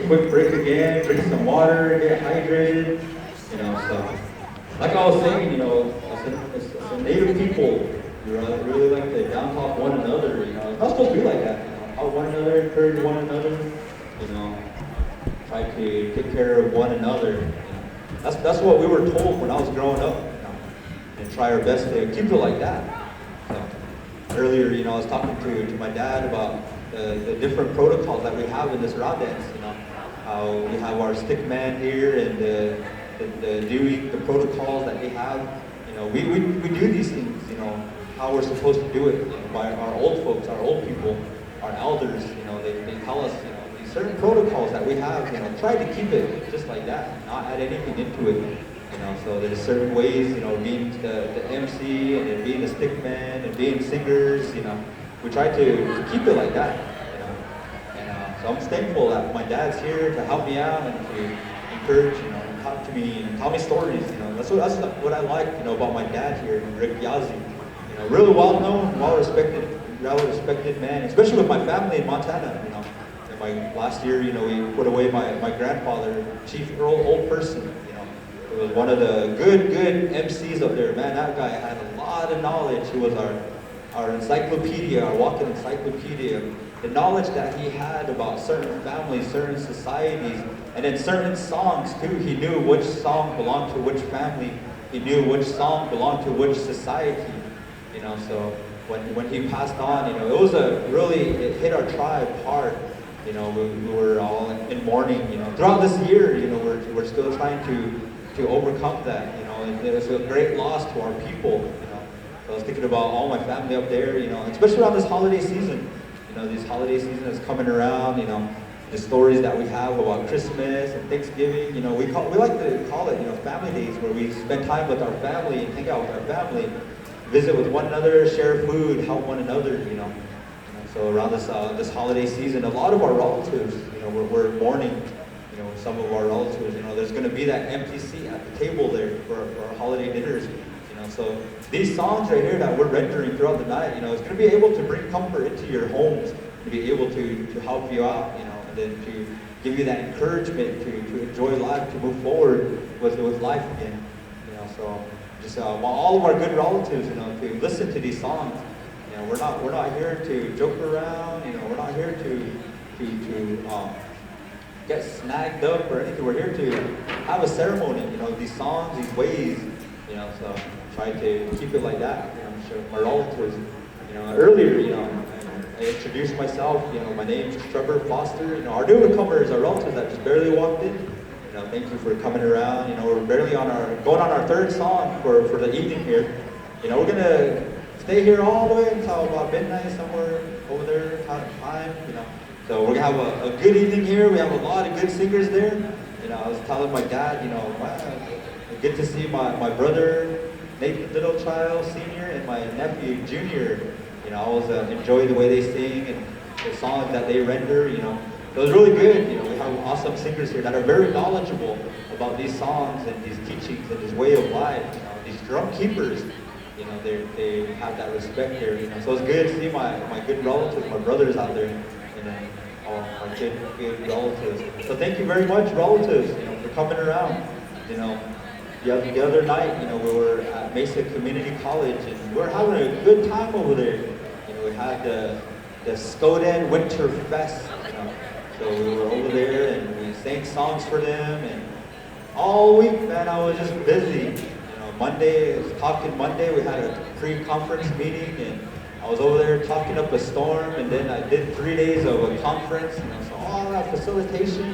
a quick break again, drink some water, get hydrated, so. Like I was saying, as a native people, we really like to down talk one another, It's not supposed to be like that, Help one another, encourage one another, Try to take care of one another, That's what we were told when I was growing up, And try our best to keep it like that. So, earlier, I was talking to my dad about the different protocols that we have in this round dance, How we have our stick man here and the protocols that they have. We do these things, how we're supposed to do it, by our old folks, our old people, our elders, they tell us, these certain protocols that we have, try to keep it just like that, not add anything into it. So there's certain ways, being the MC and then being the stick man and being singers, we try to keep it like that, And so I'm thankful that my dad's here to help me out and to encourage, and talk to me and tell me stories, That's what I like, about my dad here, Rick Yazzie. Really well known, well respected man, especially with my family in Montana, And my last year, we put away my grandfather, Chief Earl Old Person, He was one of the good MCs up there. Man, that guy had a lot of knowledge. He was our encyclopedia, our walking encyclopedia. The knowledge that he had about certain families, certain societies, and then certain songs too. He knew which song belonged to which family. He knew which song belonged to which society. So when he passed on, it hit our tribe hard. We were all in mourning. Throughout this year, we're still trying to overcome that, and it was a great loss to our people, So I was thinking about all my family up there, especially around this holiday season. This holiday season is coming around, the stories that we have about Christmas and Thanksgiving, we like to call it, family days, where we spend time with our family and hang out with our family, visit with one another, share food, help one another, So around this holiday season, a lot of our relatives, we're mourning. Some of our relatives, there's going to be that empty seat at the table there for our holiday dinners, So these songs right here that we're rendering throughout the night, it's going to be able to bring comfort into your homes, to be able to help you out, and then to give you that encouragement to enjoy life, to move forward with life again, So just want all of our good relatives, to listen to these songs. We're not here to joke around, we're not here to get snagged up or anything. We're here to have a ceremony, these songs, these ways, so try to keep it like that, show my relatives. Earlier, I introduced myself, my name's Trevor Foster, our newcomers, our relatives that just barely walked in, thank you for coming around, we're barely going on our third song for the evening here. We're gonna stay here all the way until about midnight somewhere over there, time, So we're gonna have a good evening here. We have a lot of good singers there. I was telling my dad, wow, good to see my brother, Nathan Littlechild, Senior, and my nephew, Junior. I always enjoy the way they sing and the songs that they render, So it was really good. We have awesome singers here that are very knowledgeable about these songs and these teachings and this way of life. These drum keepers, they have that respect here. So it's good to see my good relatives, my brothers out there. All my good relatives. So thank you very much, relatives, for coming around. The other night, we were at Mesa Community College, and we were having a good time over there. We had the Skoden Winter Fest, So we were over there and we sang songs for them, and all week, man, I was just busy. Monday, we had a pre-conference meeting, and I was over there talking up a storm, and then I did 3 days of a conference, so all that facilitation,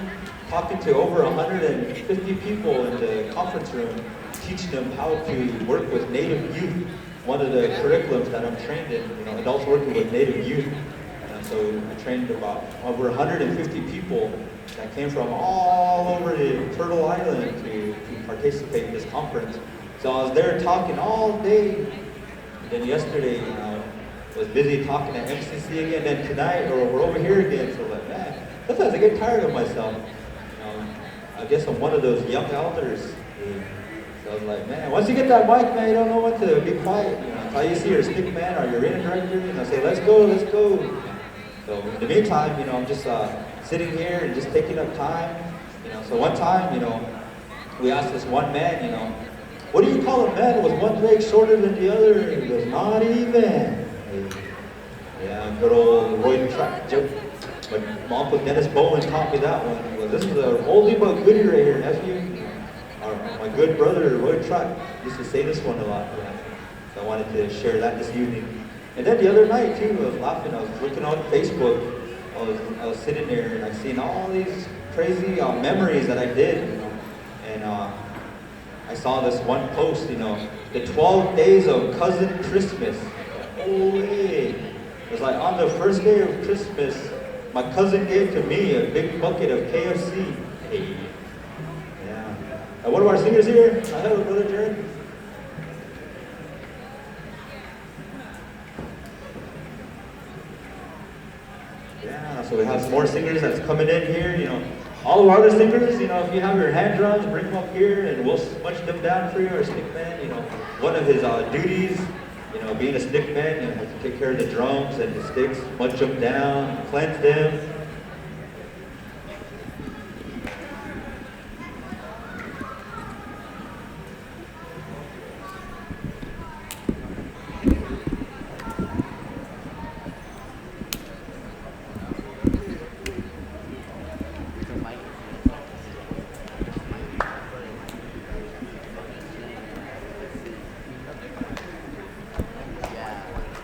talking to over 150 people in the conference room, teaching them how to work with Native youth, one of the curriculums that I'm trained in, adults working with Native youth. So I trained about over 150 people that came from all over the Turtle Island to participate in this conference. So I was there talking all day, and then yesterday, was busy talking at MCC again, then tonight, we're over here again, so like, man, sometimes I get tired of myself. I guess I'm one of those young elders. So I was like, man, once you get that mic, man, you don't know when to be quiet. Until you see your stick man or your arena director, say, let's go. So in the meantime, I'm just sitting here and just taking up time. So one time, we asked this one man, what do you call a man with one leg shorter than the other? He goes, not even. Yeah, good old Roy Track joke. But my uncle Dennis Bowen taught me that one. He goes, this is an oldie but goodie right here, nephew. My good brother Roy Track used to say this one a lot. So I wanted to share that this evening. And then the other night too, I was laughing. I was looking on Facebook. I was sitting there and I seen all these crazy memories that I did. And I saw this one post. The 12 days of cousin Christmas. Holy! It was like on the first day of Christmas, my cousin gave to me a big bucket of KFC. Hey. Yeah. One of our singers here. Hello, Brother Jared. Yeah, so we have some more singers that's coming in here. All of our other singers, if you have your hand drums, bring them up here and we'll munch them down for you, our stick man. One of his duties, being a stick man, you have to take care of the drums and the sticks, munch them down, cleanse them.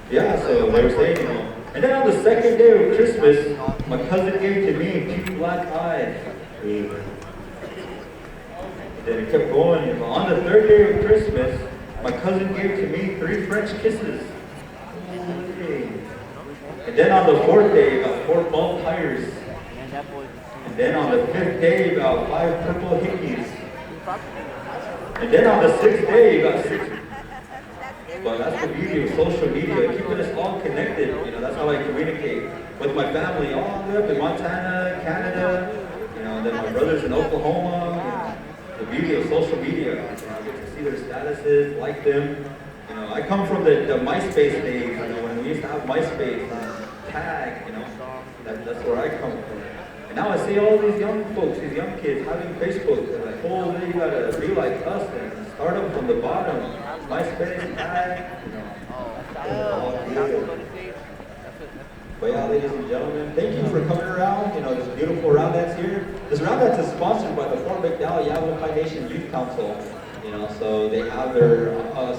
Yeah, so they were saying, and then on the second day of Christmas, my cousin gave to me 2 black eyes. And then it kept going. On the third day of Christmas, my cousin gave to me 3 French kisses. And then on the 4th day, about 4 bald tires. And then on the 5th day, about 5 purple hickeys. And then on the 6th day, about 6. But that's the beauty of social media, keeping us all connected. That's how I communicate with my family all the way up in Montana, Canada, then my brothers in Oklahoma. The beauty of social media, I get to see their statuses, like them. I come from the MySpace days, when we used to have MySpace, Tag, that's where I come from. And now I see all these young folks, these young kids having Facebook. They're like, oh, you gotta be like us and start them from the bottom. MySpace, Tag, But yeah, ladies and gentlemen, thank you for coming around. This beautiful round dance here. This round dance is sponsored by the Fort McDowell Yavapai Nation Youth Council. So they have their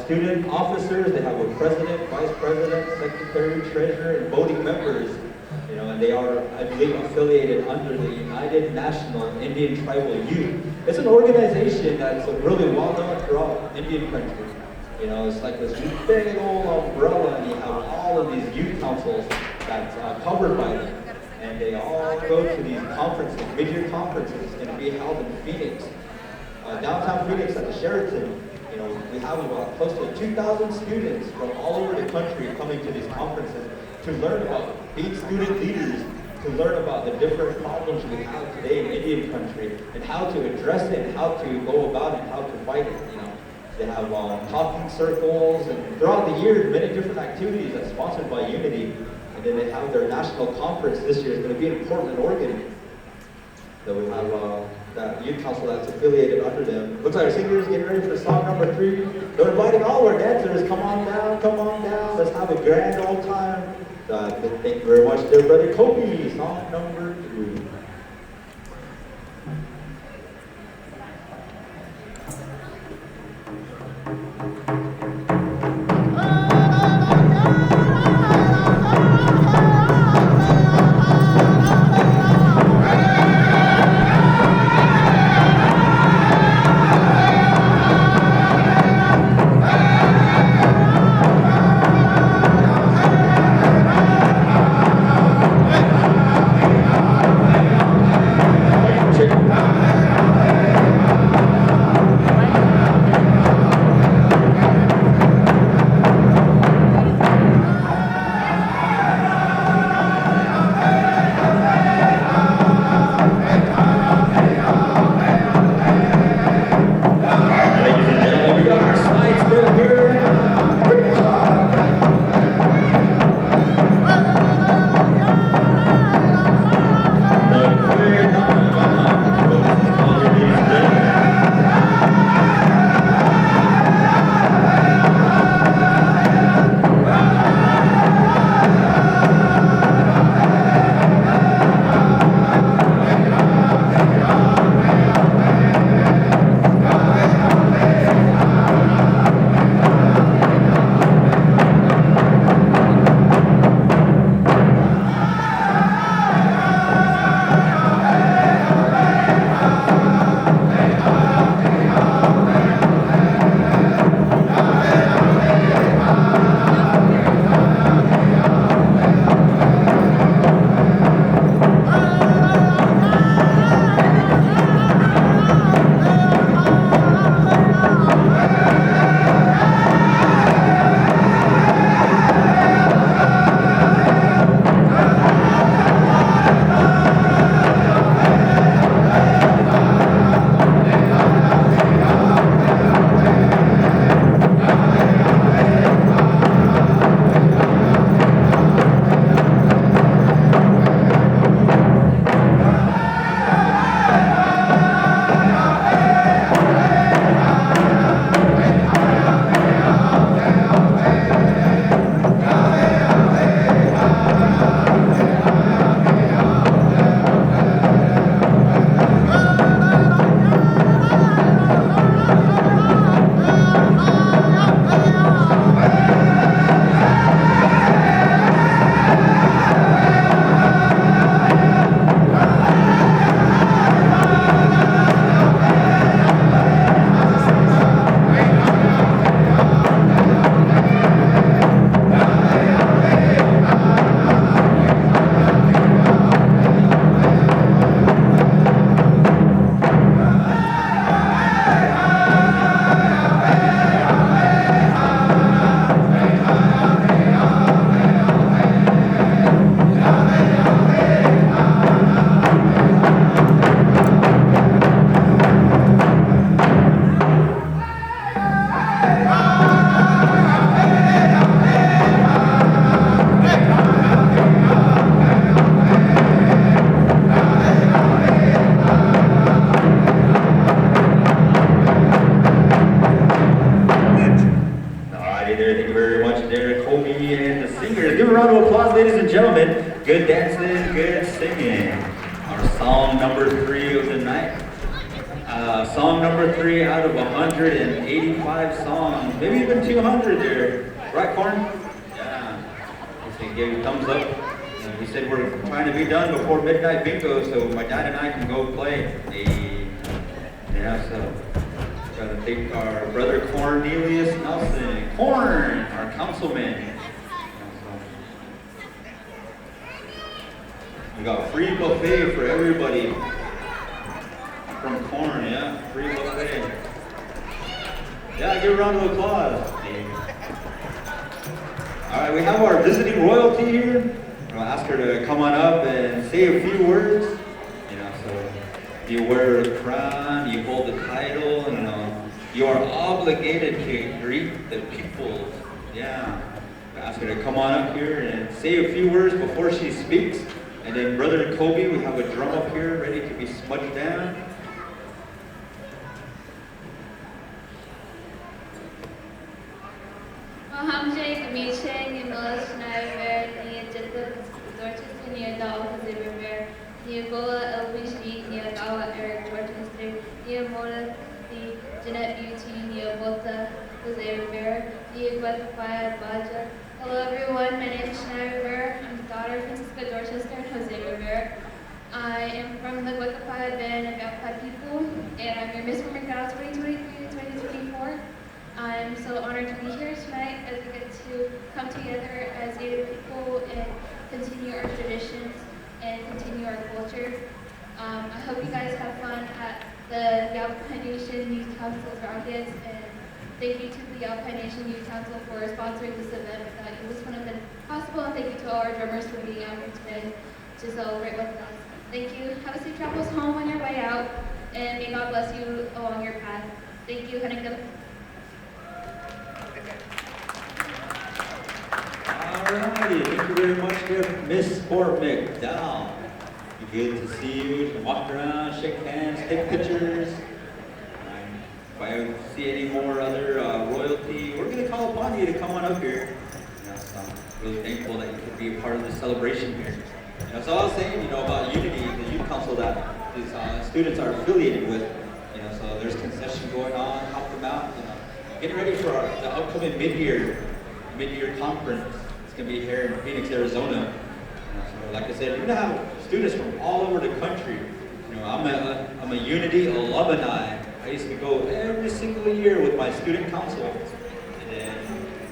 student officers, they have a president, vice president, secretary, treasurer, and voting members. And they are, I believe, affiliated under the United National Indian Tribal Youth. It's an organization that's really well known throughout Indian country. It's like this big old umbrella, and you have all of these youth councils that's covered by them. And they all go to these conferences, mid-year conferences, going to be held in Phoenix. Downtown Phoenix at the Sheraton. We have about close to 2,000 students from all over the country coming to these conferences to learn about being student leaders, to learn about the different problems we have today in Indian country, and how to address it, and how to go about it, and how to fight it. They have talking circles, and throughout the year, many different activities that's sponsored by Unity. And then they have their national conference this year. It's going to be in Portland, Oregon. So we have that youth council that's affiliated under them. Looks like our singers getting ready for song number 3. They're inviting all our dancers, come on down. Let's have a grand old time. Thank you very much, dear brother Kobe. Song number 3. Check. Good dancing, good singing. Our song number 3 of the night. Song number 3 out of 185 songs, maybe even 200 there. Right, Corn? Yeah. He gave a thumbs up. And we said we're trying to be done before midnight bingo, so my dad and I can go play. Yeah, so gotta thank our brother Cornelius Nelson, Corn, our councilman. We got free buffet for everybody from Corn, yeah, free buffet. Yeah, give a round of applause. All right, we have our visiting royalty here. I'll ask her to come on up and say a few words. You know, so you wear a crown, you hold the title, you know, you are obligated to greet the people. Yeah, I'll ask her to come on up here and say a few words before she speaks. And then Brother Kobe, we have a drum up here ready to be smudged down. Hamjay Kamisha, Nicholas Schneider, Nia Jessica, Dorchester, Nia Dawa, River, Nia Gola, LBC, Nia Dawa, Eric, Dorchester, Nia Mola, Jeanette Beauty, Nia Volta, Jose Rivera, Nia Guadafaya, Baja. Hello everyone, my name is Schneider Rivera. I'm the daughter of Francisca Dorchester and Jose Rivera. I am from the Guadafaya band of Yavapai people, and I'm your Miss for McDowell 2023-2024. I'm so honored to be here tonight as we get to come together as Native people and continue our traditions and continue our culture. I hope you guys have fun at the Yavapai Nation Youth Council's Rockets, and thank you to the Yavapai Nation Youth Council for sponsoring this event. This wouldn't have been possible, and thank you to all our drummers for being out here today to celebrate with us. Thank you. Have a safe travels home on your way out, and may God bless you along your path. Thank you, Hanukkah. Alrighty, thank you very much, Miss Sport McDowell. Good to see you. You can walk around, shake hands, take pictures. If I see any more other royalty, we're going to call upon you to come on up here. You know, so I'm really thankful that you could be a part of the celebration here. You know, so I was saying, you know, about Unity, the youth council that these students are affiliated with. You know, so there's concession going on, help them out. You know, getting ready for the upcoming mid-year conference. It's going to be here in Phoenix, Arizona. You know, so like I said, you're going to have students from all over the country. You know, I'm a Unity alumni. I used to go every single year with my student council, and then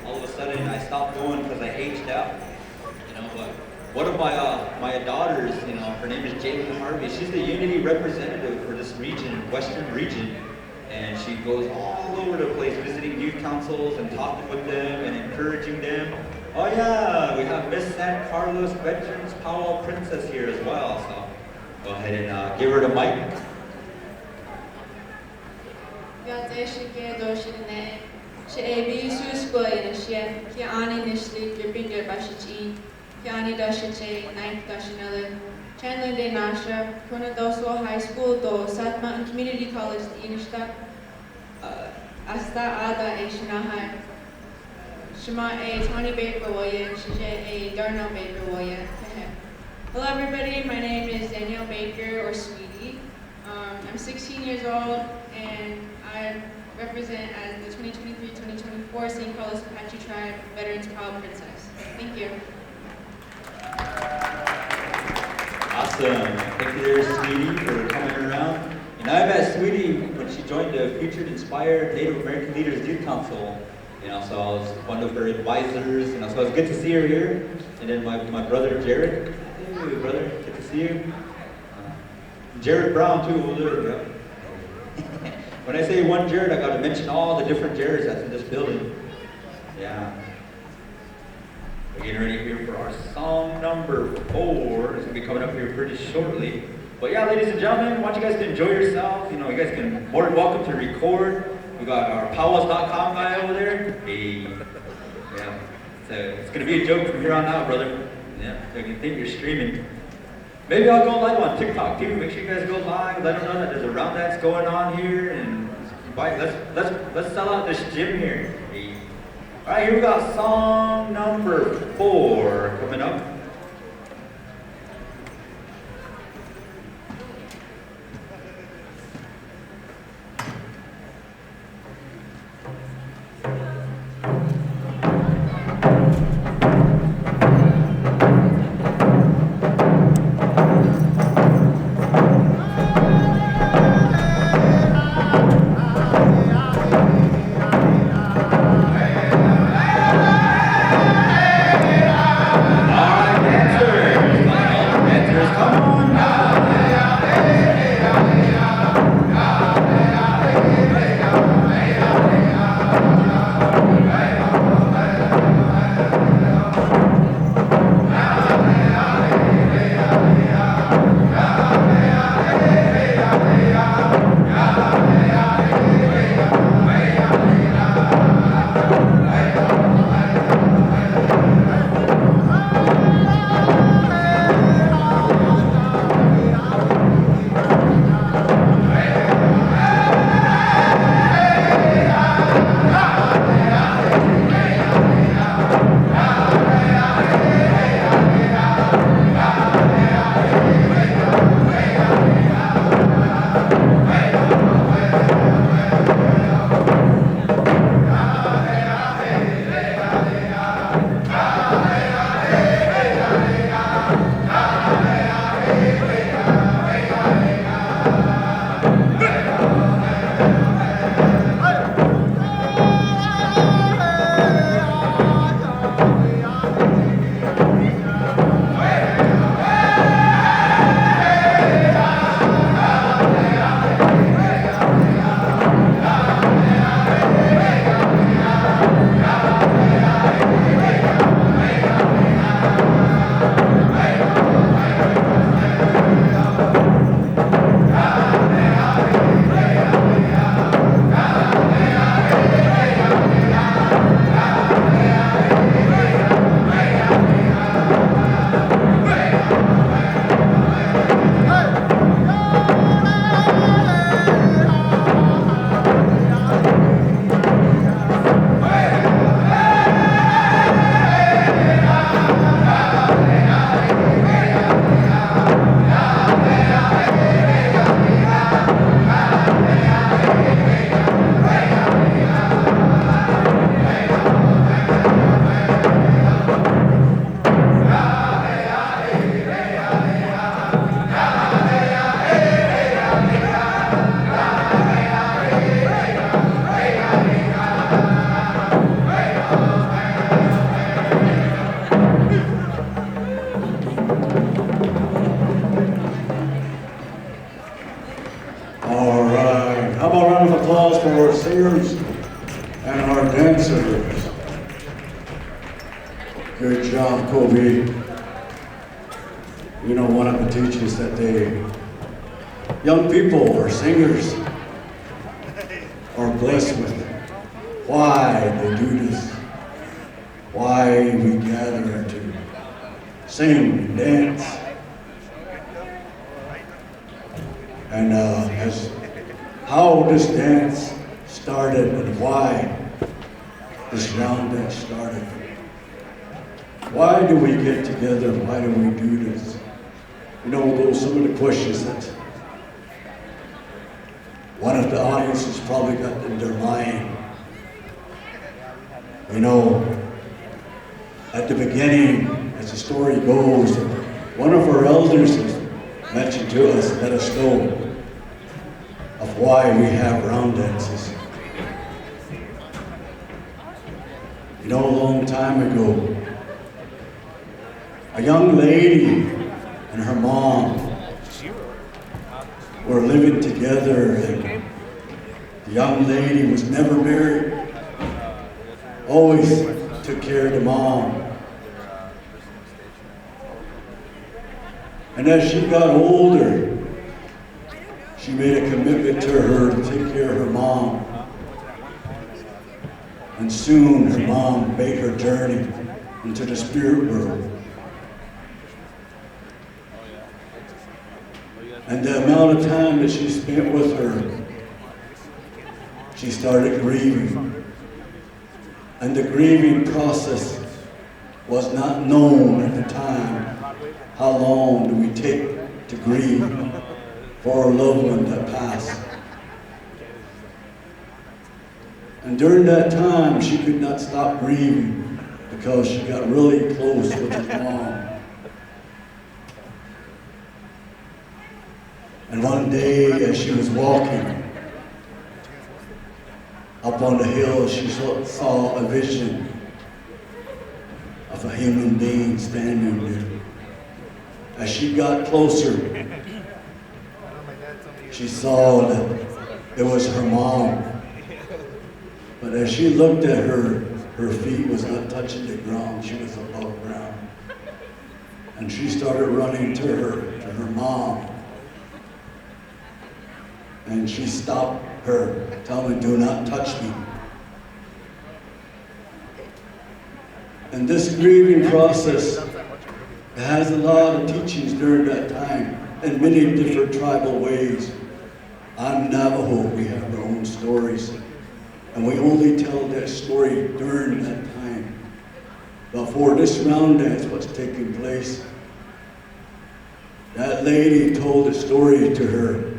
all of a sudden I stopped going because I aged out. You know, but one of my daughters, you know, her name is Jalen Harvey. She's the Unity representative for this region, Western region, and she goes all over the place visiting youth councils and talking with them and encouraging them. Oh yeah, we have Miss San Carlos Veterans Powell Princess here as well. So go ahead and give her the mic. Yateshike doshine, she abi suspoy she, ki ani nishli, gripinger bashichi, ki ani dashiche, ninth dashinele, Chandler de Nasha, Conadoso High School, do South Mountain Community College, Inishta, Asta Ada e Shinahai, Shema a Tony Baker Woya, Shije a Darnell Baker Woya. Hello everybody, my name is Danielle Baker, or Sweetie. I'm 16 years old, and I represent as the 2023-2024 St. Carlos Apache Tribe Veterans Proud Princess. Thank you. Awesome. Thank you there, Sweetie, for coming around. And I met Sweetie when she joined the Future Inspired Native American Leaders Youth Council. You know, so I was one of her advisors, you know, so it was good to see her here. And then my brother Jared. Hey, brother, good to see you. Jared Brown, too, over there. Yeah. When I say one Jared, I got to mention all the different Jareds that's in this building. Yeah. We're getting ready here for our song number 4. It's going to be coming up here pretty shortly. But yeah, ladies and gentlemen, I want you guys to enjoy yourselves. You know, you guys can more than welcome to record. We got our powwows.com guy over there. Hey. Yeah. So it's going to be a joke from here on out, brother. Yeah. So you think you're streaming. Maybe I'll go live on TikTok too. Make sure you guys go live. Let them know that there's a round dance going on here, and let's sell out this gym here. All right, here we got song number 4 coming up. All right. How about a round of applause for our singers and our dancers? Good job, Kobe. You know, one of the teachers that day, young people or singers are blessed with why they do this, why we gather to sing and dance. And as how this dance started and why this round dance started. Why do we get together? Why do we do this? You know, those some of the questions that one of the audiences probably got in their mind. You know, at the beginning, as the story goes, one of our elders has mentioned to us, let us know of why we have round dances. You know, a long time ago, a young lady and her mom were living together, and the young lady was never married, always took care of the mom. And as she got older, she made a commitment to her to take care of her mom. And soon her mom made her journey into the spirit world. And the amount of time that she spent with her, she started grieving. And the grieving process was not known at the time. How long do we take to grieve for our loved one that passed? And during that time, she could not stop grieving because she got really close with her mom. And one day, as she was walking up on the hill, she saw a vision of a human being standing there. As she got closer, she saw that it was her mom. But as she looked at her, her feet was not touching the ground, she was above ground. And she started running to her mom. And she stopped her, telling her, do not touch me. And this grieving process has a lot of teachings during that time in many different tribal ways. On Navajo, we have our own stories. And we only tell that story during that time. But for this round dance, what's taking place, that lady told a story to her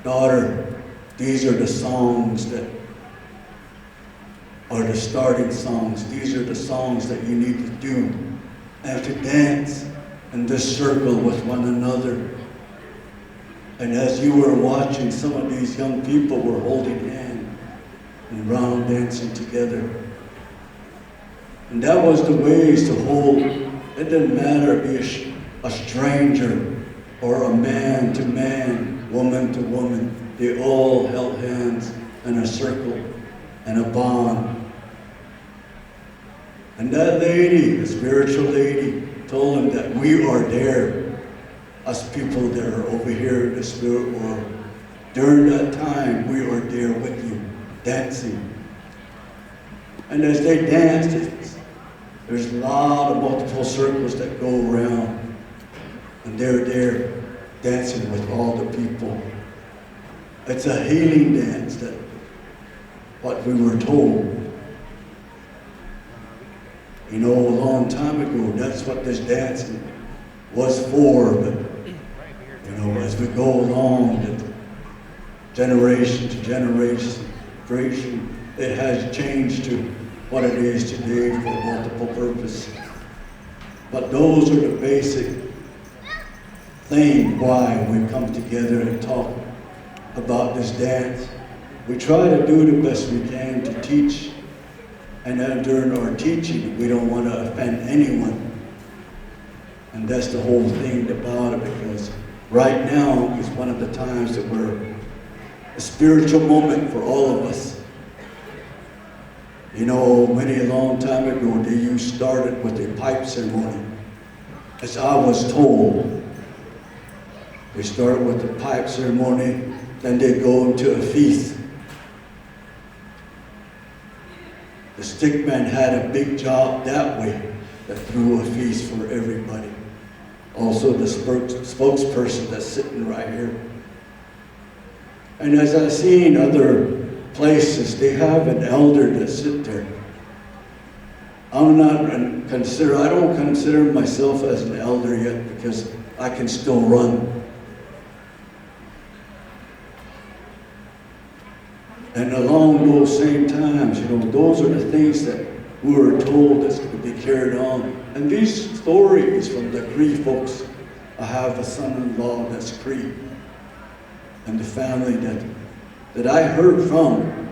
daughter. These are the songs that are the starting songs. These are the songs that you need to do and to dance in this circle with one another. And as you were watching, some of these young people were holding hands and round dancing together. And that was the ways to hold. It didn't matter be a stranger or a man to man, woman to woman. They all held hands in a circle and a bond. And that lady, the spiritual lady, told him that we are there, us people that are over here in the spirit world. During that time, we are there with you, dancing. And as they danced, there's a lot of multiple circles that go around. And they're there dancing with all the people. It's a healing dance, that what we were told. You know, a long time ago, that's what this dancing was for. But, you know, as we go along, that generation to generation, it has changed to what it is today for multiple purpose. But those are the basic thing why we come together and talk about this dance. We try to do the best we can to teach, and then during our teaching, we don't want to offend anyone. And that's the whole thing about it, because right now is one of the times that we're a spiritual moment for all of us. You know, many a long time ago, they used started with a pipe ceremony. As I was told, they started with the pipe ceremony, then they go into a feast. The stickman had a big job that way, that threw a feast for everybody. Also the spokesperson that's sitting right here. And as I've seen other places, they have an elder that sit there. I don't consider myself as an elder yet because I can still run. And along those same times, you know, those are the things that we were told that's going to be carried on. And these stories from the Cree folks, I have a son-in-law that's Cree. And the family that I heard from,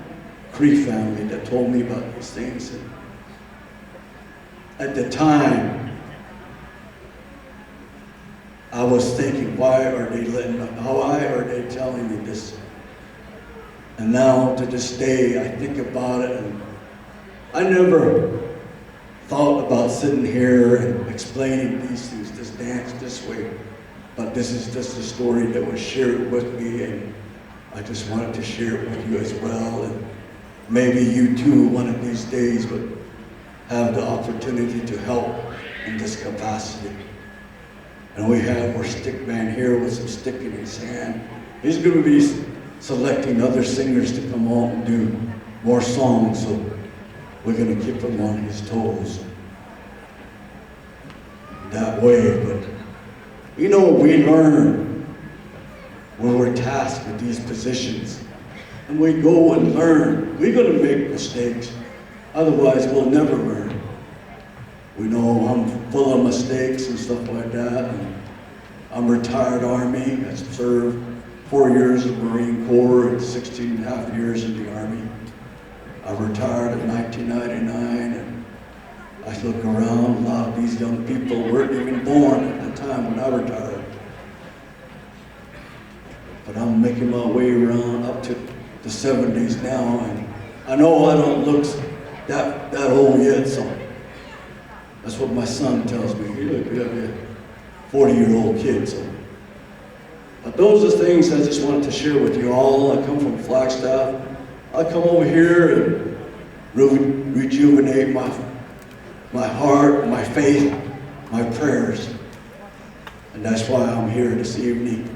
Cree family that told me about these things. And at the time, I was thinking, why are they telling me this? And now to this day, I think about it, and I never thought about sitting here and explaining these things, this dance this way. But this is just a story that was shared with me, and I just wanted to share it with you as well. And maybe you too, one of these days, would have the opportunity to help in this capacity. And we have our stick man here with some stick in his hand. He's going to be selecting other singers to come on and do more songs, so we're going to keep him on his toes that way. But you know, we learn when we're tasked with these positions, and we go and learn. We're going to make mistakes, otherwise we'll never learn. We know I'm full of mistakes and stuff like that. And I'm retired Army. I served 4 years in the Marine Corps and 16 and a half years in the Army. I retired in 1999, and I look around, a lot of these young people weren't even born at the time when I retired. But I'm making my way around up to the 70s now, and I know I don't look that old yet, so that's what my son tells me. You look like a 40-year-old kid, so. But those are things I just wanted to share with you all. I come from Flagstaff. I come over here and rejuvenate my heart, my faith, my prayers. And that's why I'm here this evening,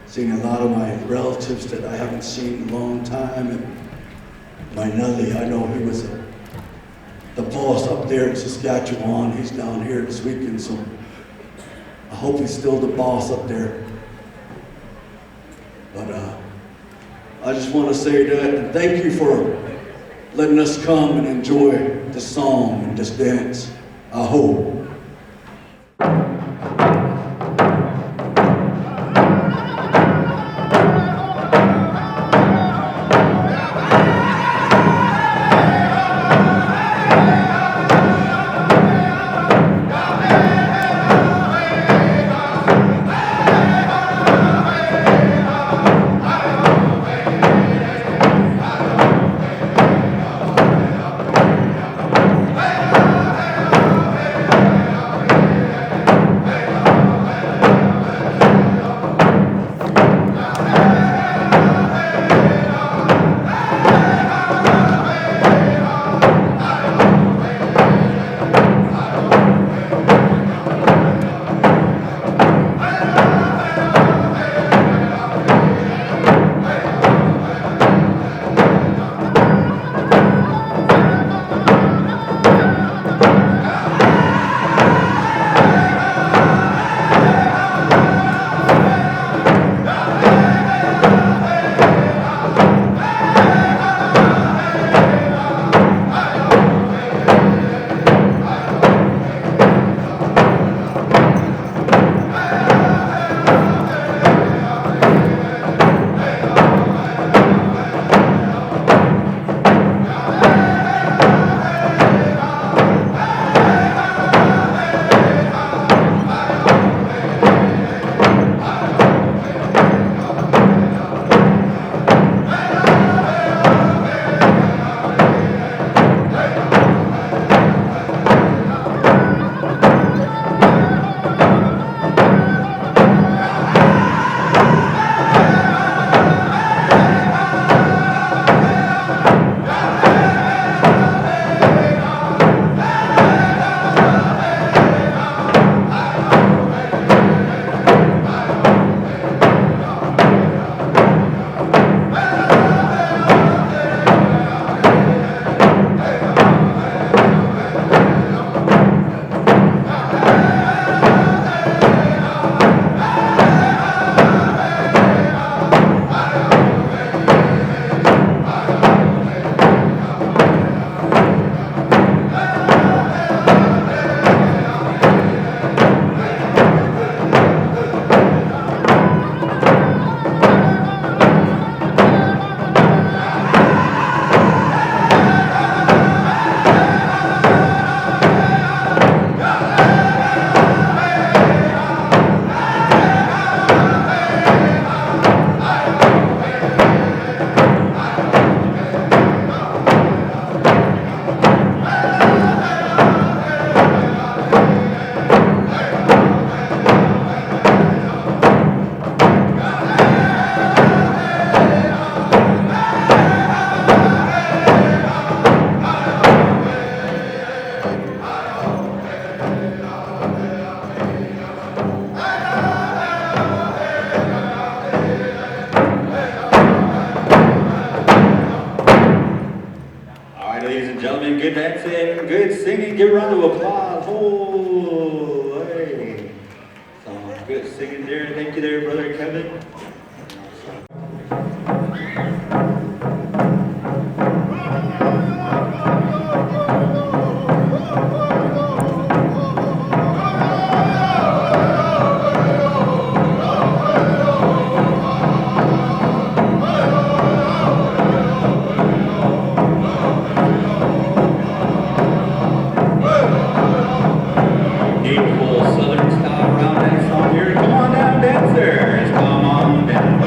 seeing a lot of my relatives that I haven't seen in a long time. And my Nelly, I know he was the boss up there in Saskatchewan. He's down here this weekend, so I hope he's still the boss up there. But I just want to say that, and thank you for letting us come and enjoy this song and this dance. I hope. good dancing, good singing. Give a round of applause. Oh, hey. So, good singing there. Thank you there, Brother Kevin. Beautiful Southern style round dance song here. Come on down, dancers. Come on down.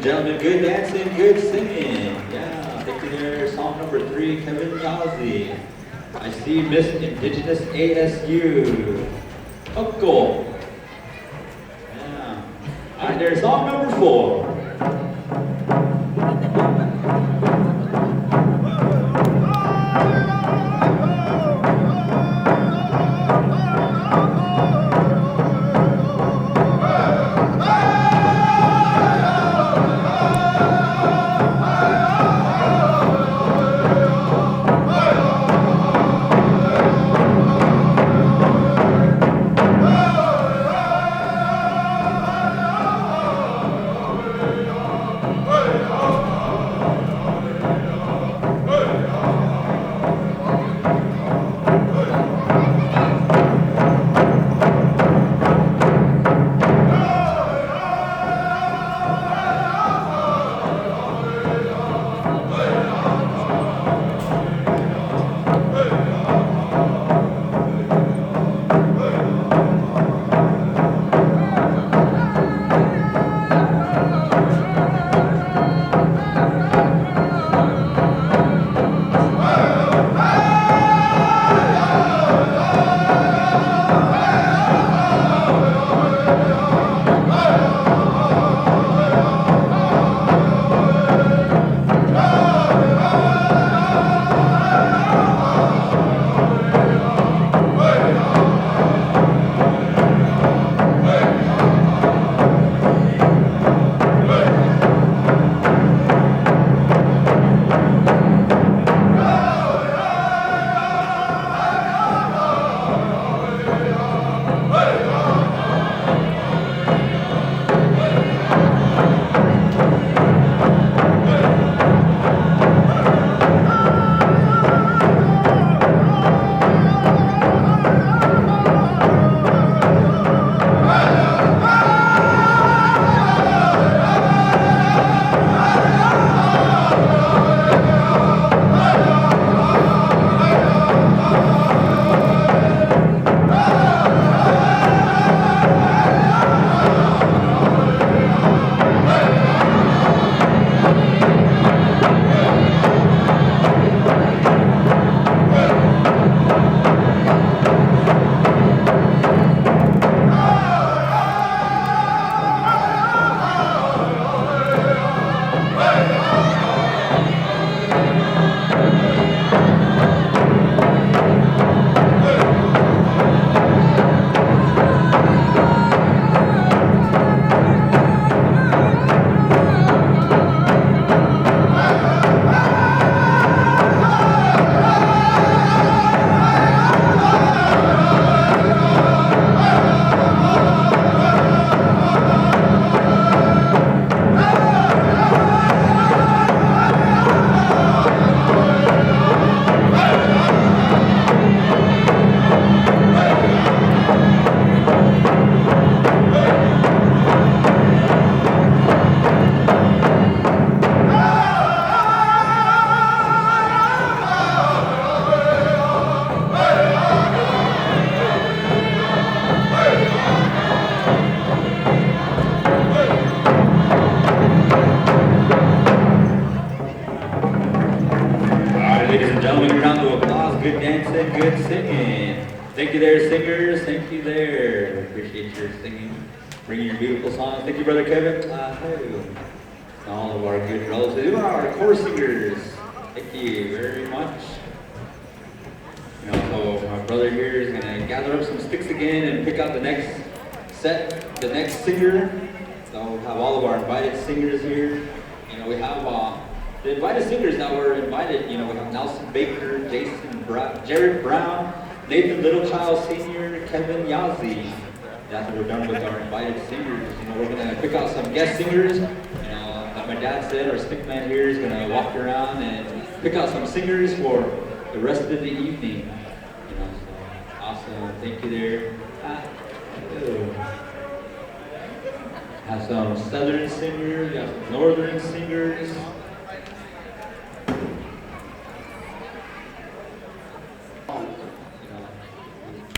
Gentlemen, good dancing, good singing. Yeah, thank you there. Song number 3, Kevin Yazzie. I see Miss Indigenous ASU. Uncle. Yeah. All right, there's song number 4. there. We appreciate your singing, bringing your beautiful songs. Thank you, Brother Kevin. Hey. All of our good relatives, even our chorus singers. Thank you very much. So my brother here is gonna gather up some sticks again and pick out the next set, the next singer. So we'll have all of our invited singers here. We have the invited singers that were invited. We have Nelson Baker, Jared Brown, Nathan Littlechild Sr., Kevin Yazzie. After we're done with our invited singers, we're gonna pick out some guest singers. Like my dad said, our stick man here is gonna walk around and pick out some singers for the rest of the evening. So awesome. Thank you there. Have some southern singers, got some northern singers.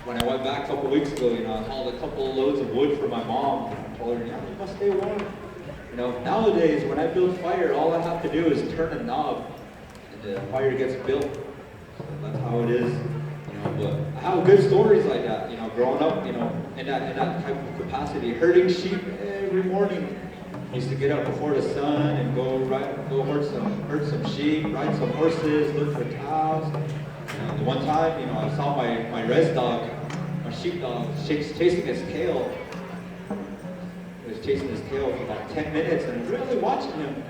When I went back a couple weeks ago, I hauled a couple of loads of wood for my mom. I told her, you must stay warm. Nowadays, when I build fire, all I have to do is turn a knob, and the fire gets built. So that's how it is. But I have good stories like that. Growing up, in that type of capacity, herding sheep every morning. I used to get up before the sun and go herd some sheep, ride some horses, look for cows. The one time, I saw my res dog, my sheepdog, chasing his tail. He was chasing his tail for about 10 minutes and really watching him.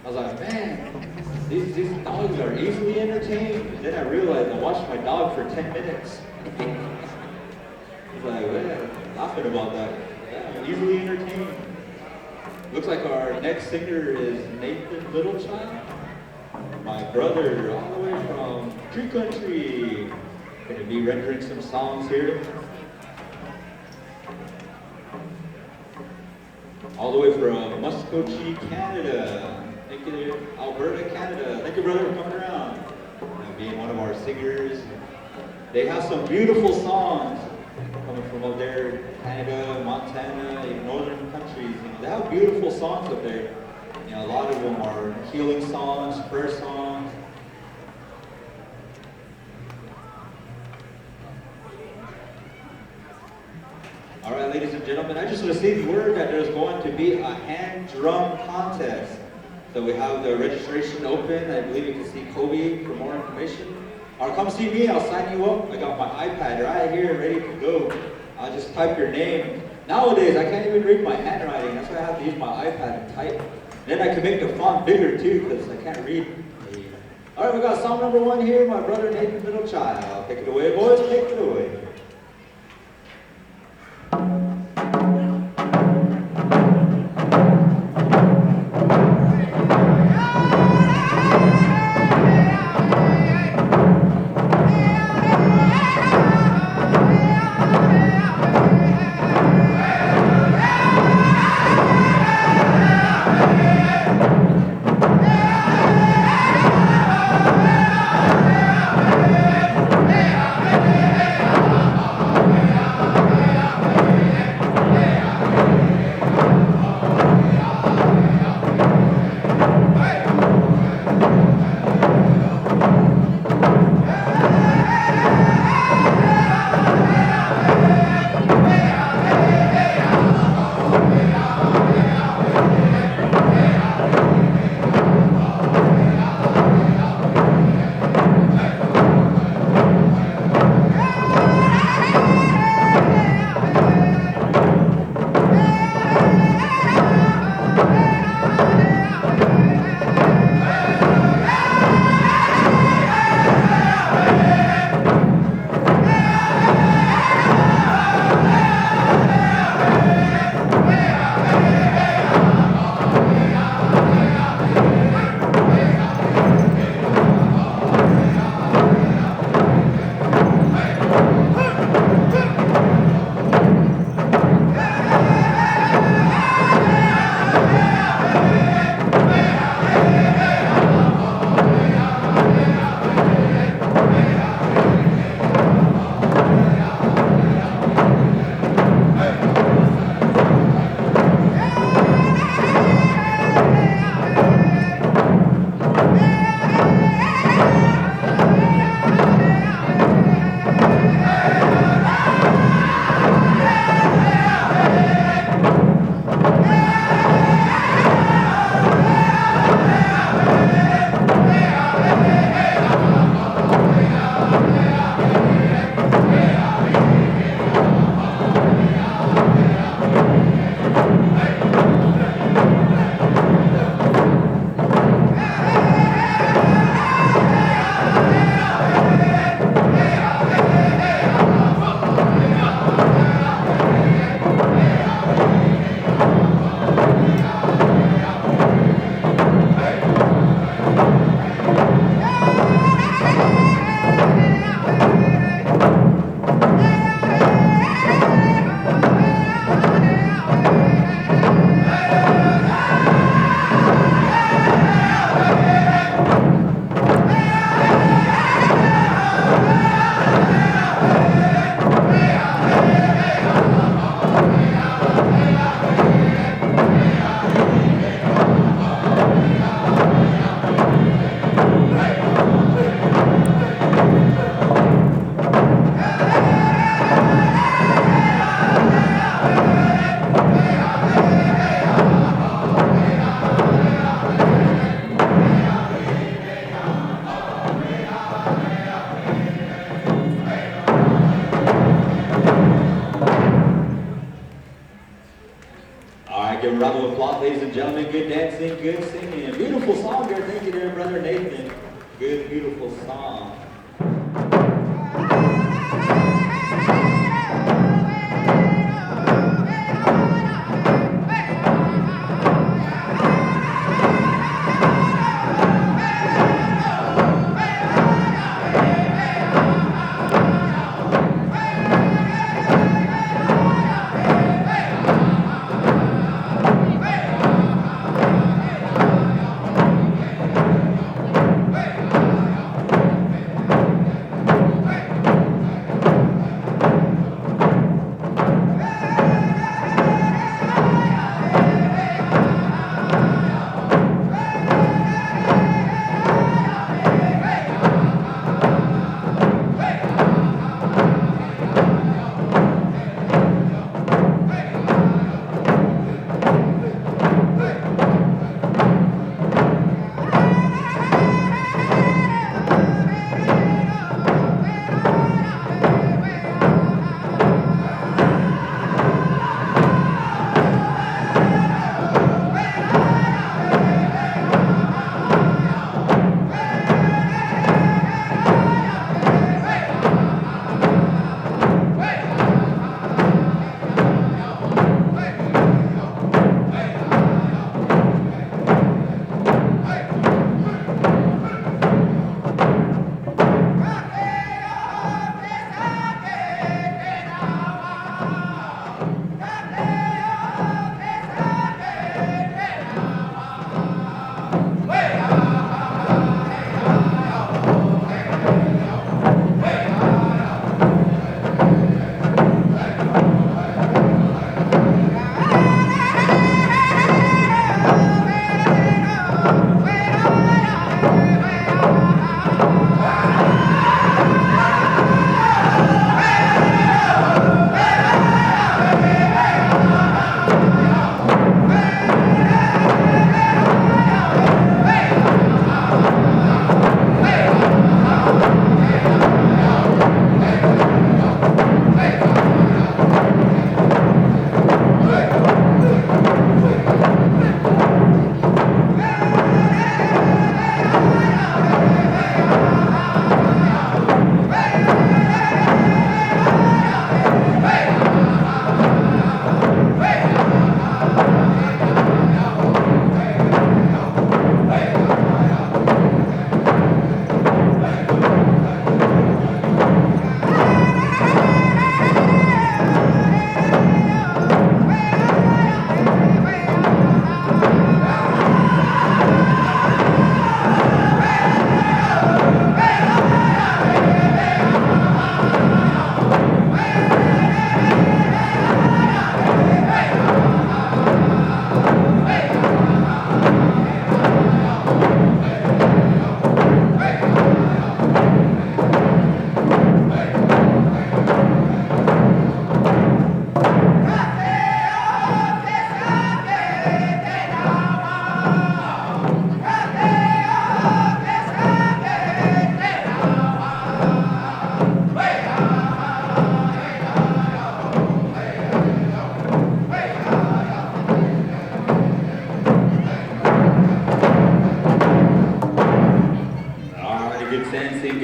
I was like, man, these dogs are easily entertained. And then I realized I watched my dog for 10 minutes. I was like, man, laughing about that. Yeah, easily entertained. Looks like our next singer is Nathan Littlechild. My brother, all the way from Tree Country. Going to be rendering some songs here. All the way from Muscogee, Canada. Thank you, Alberta, Canada. Thank you, brother, for coming around and being one of our singers. They have some beautiful songs coming from up there, Canada, Montana, even northern countries. They have beautiful songs up there. A lot of them are healing songs, prayer songs. All right, ladies and gentlemen, I just received word that there's going to be a hand drum contest. So we have the registration open. I believe you can see Kobe for more information. Or come see me, I'll sign you up. I got my iPad right here ready to go. I'll just type your name. Nowadays, I can't even read my handwriting. That's why I have to use my iPad and type. Then I can make the font bigger too, because I can't read. All right, we got song number 1 here, my brother Nathan Littlechild. Take it away, boys, take it away. Yeah. Give a round of applause, ladies and gentlemen. Good dancing, good singing. Beautiful song there. Thank you there, Brother Nathan. Good, beautiful song.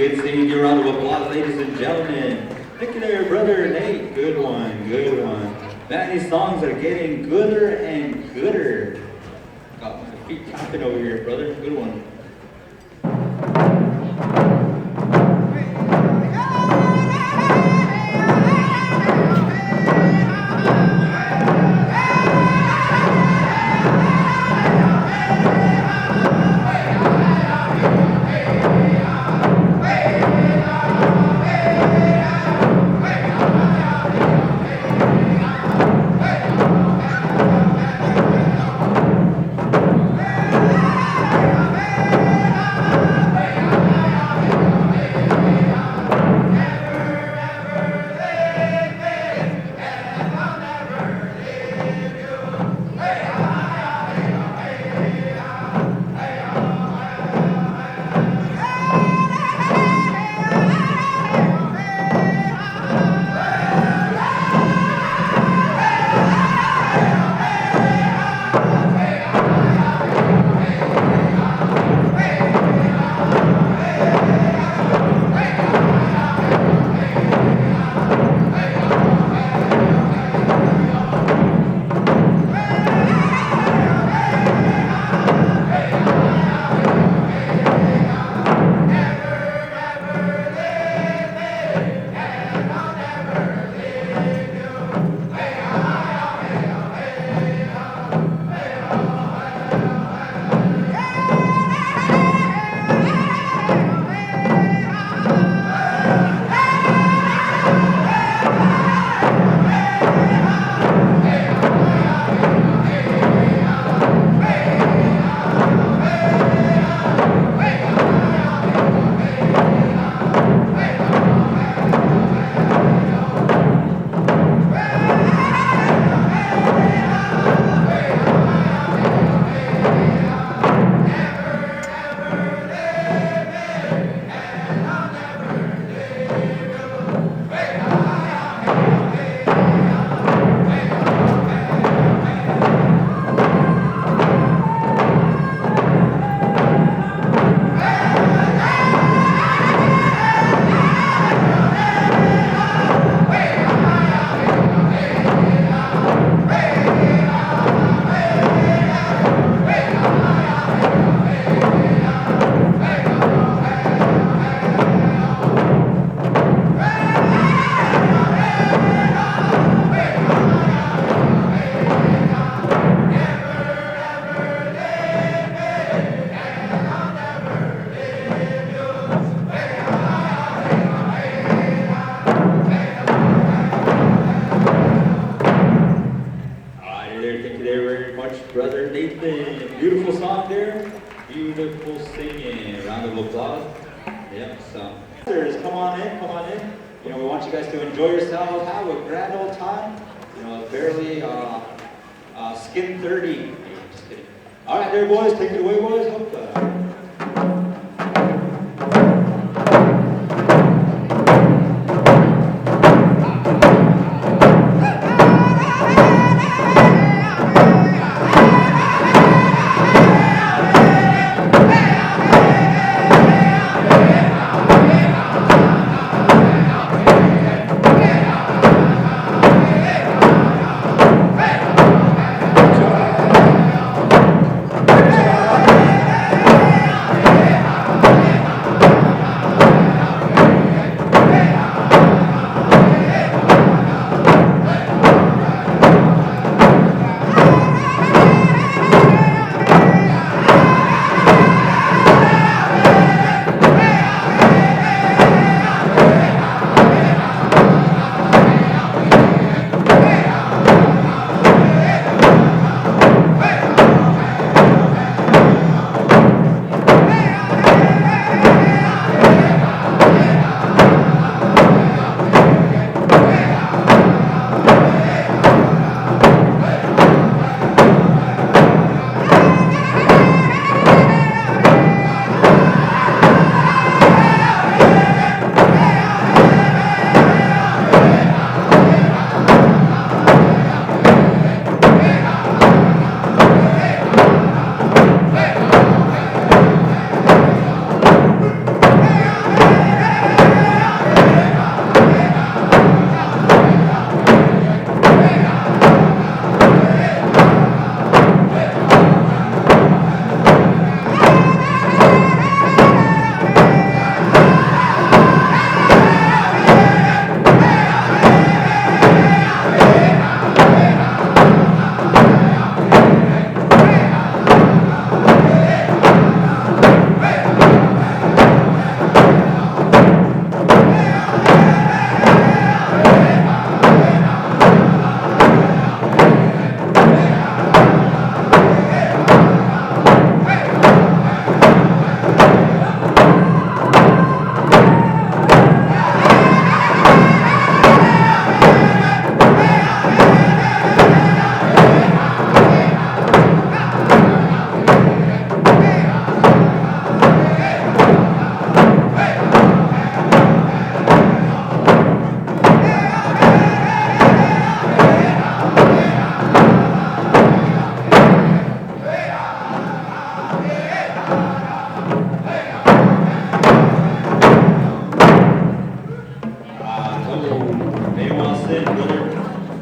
Good singing. Give a round of applause, ladies and gentlemen. Thank you there, Brother Nate. Good one, good one. Man, these songs are getting gooder and gooder. Got my feet tapping over here, brother. Good one. Brother Nathan. Beautiful song there. Beautiful singing. Round of applause. Yep, so. Come on in, come on in. You know, we want you guys to enjoy yourselves, have a grand old time. You know, barely skin 30. Just kidding. All right, there, boys. Take it away, boys. Hope,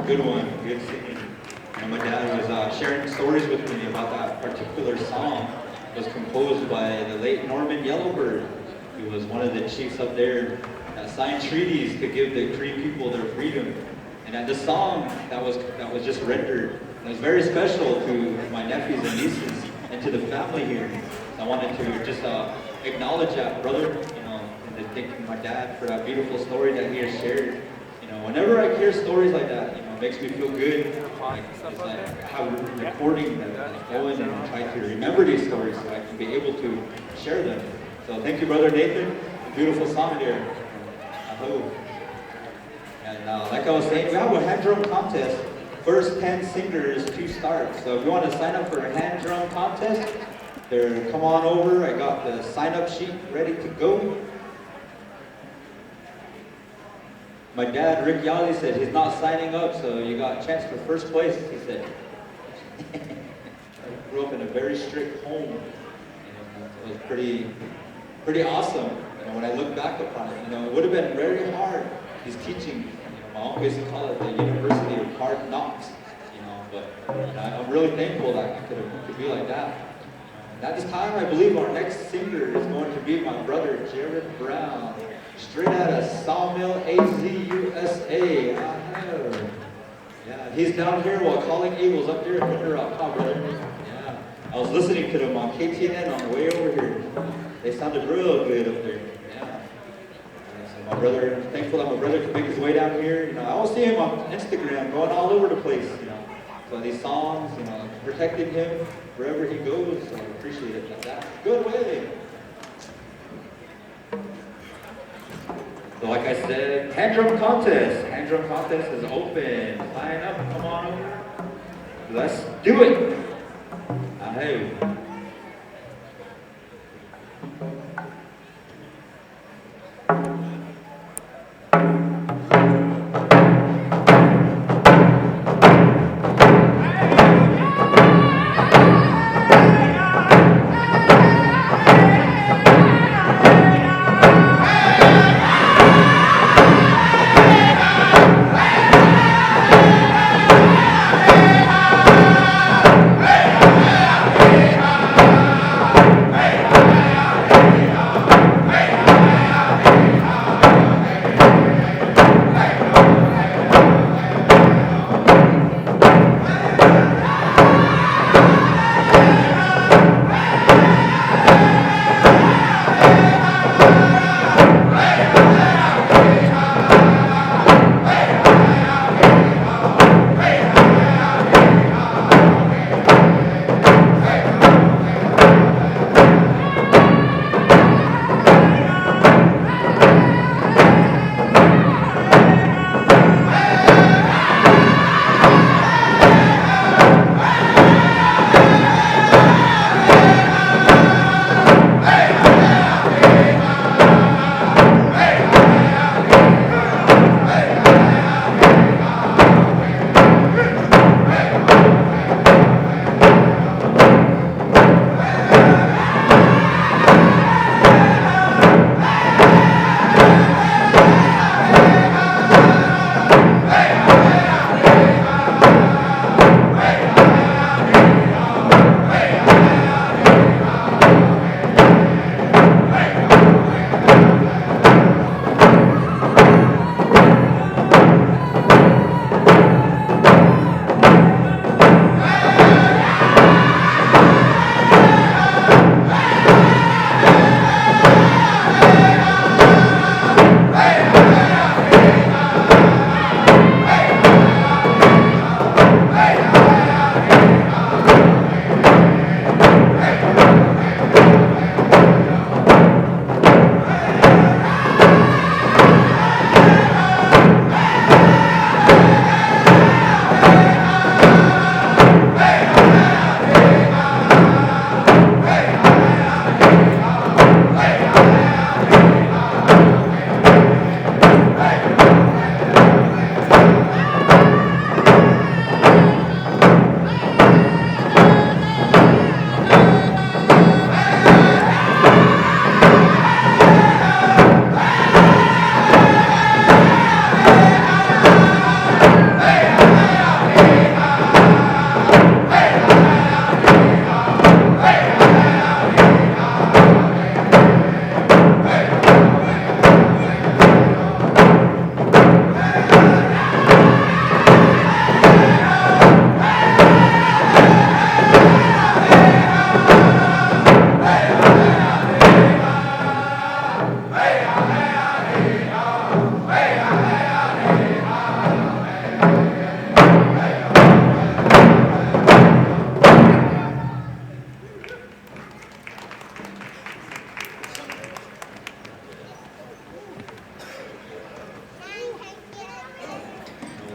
good one, good singing. You know, my dad was sharing stories with me about that particular song. It was composed by the late Norman Yellowbird. He was one of the chiefs up there that signed treaties to give the Cree people their freedom. And that the song that was just rendered, it was very special to my nephews and nieces and to the family here. So I wanted to just acknowledge that, brother, you know, and to thank my dad for that beautiful story that he has shared. You know, whenever I hear stories like that, you know, it makes me feel good. It's like how we're recording them and going and trying to remember these stories so I can be able to share them. So thank you, Brother Nathan. Beautiful song there. I hope. And like I was saying, we have a hand drum contest. First 10 singers to start. So if you want to sign up for a hand drum contest, come on over. I got the sign-up sheet ready to go. My dad, Rick Yali, said he's not signing up, so you got a chance for first place, he said. I grew up in a very strict home. And it was pretty awesome. You know, when I look back upon it, you know, it would have been very hard. He's teaching, you know, my uncle used to call it the University of Hard Knocks, you know, but you know, I'm really thankful that it could be like that. And at this time, I believe our next singer is going to be my brother, Jared Brown. Straight out of Sawmill, AZ, USA. Yeah, he's down here while calling Eagles up there in Winter Rock. Huh, brother? Yeah. I was listening to them on KTNN on the way over here. They sounded real good up there. Yeah. So my brother, thankful that my brother could make his way down here. You know, I always see him on Instagram going all over the place. You know, So these songs, protecting him wherever he goes. So I appreciate it like that. Good way. So like I said, hand drum contest. Hand drum contest is open. Sign up, come on over. Let's do it. Hey.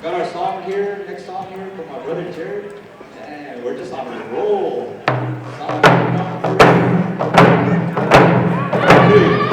Got our song here, next song here from my brother Jared. And we're just on a roll. Song number 2.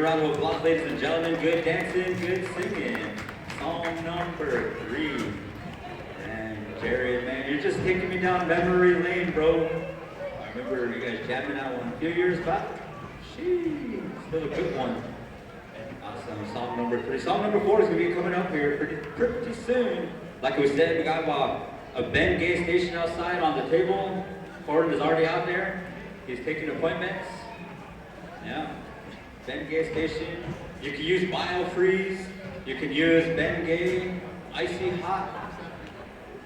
round of applause, ladies and gentlemen. Good dancing, good singing. Song number 3. And Jared, man, you're just taking me down memory lane, bro. I remember you guys jamming out one a few years back. Sheesh, still a good one. Awesome. Song number 3. Song number 4 is going to be coming up here pretty soon. Like we said, we got a Ben Gay station outside on the table. Gordon is already out there. He's taking appointments. Yeah. Ben Gay station. You can use BioFreeze. You can use Ben Gay Icy Hot.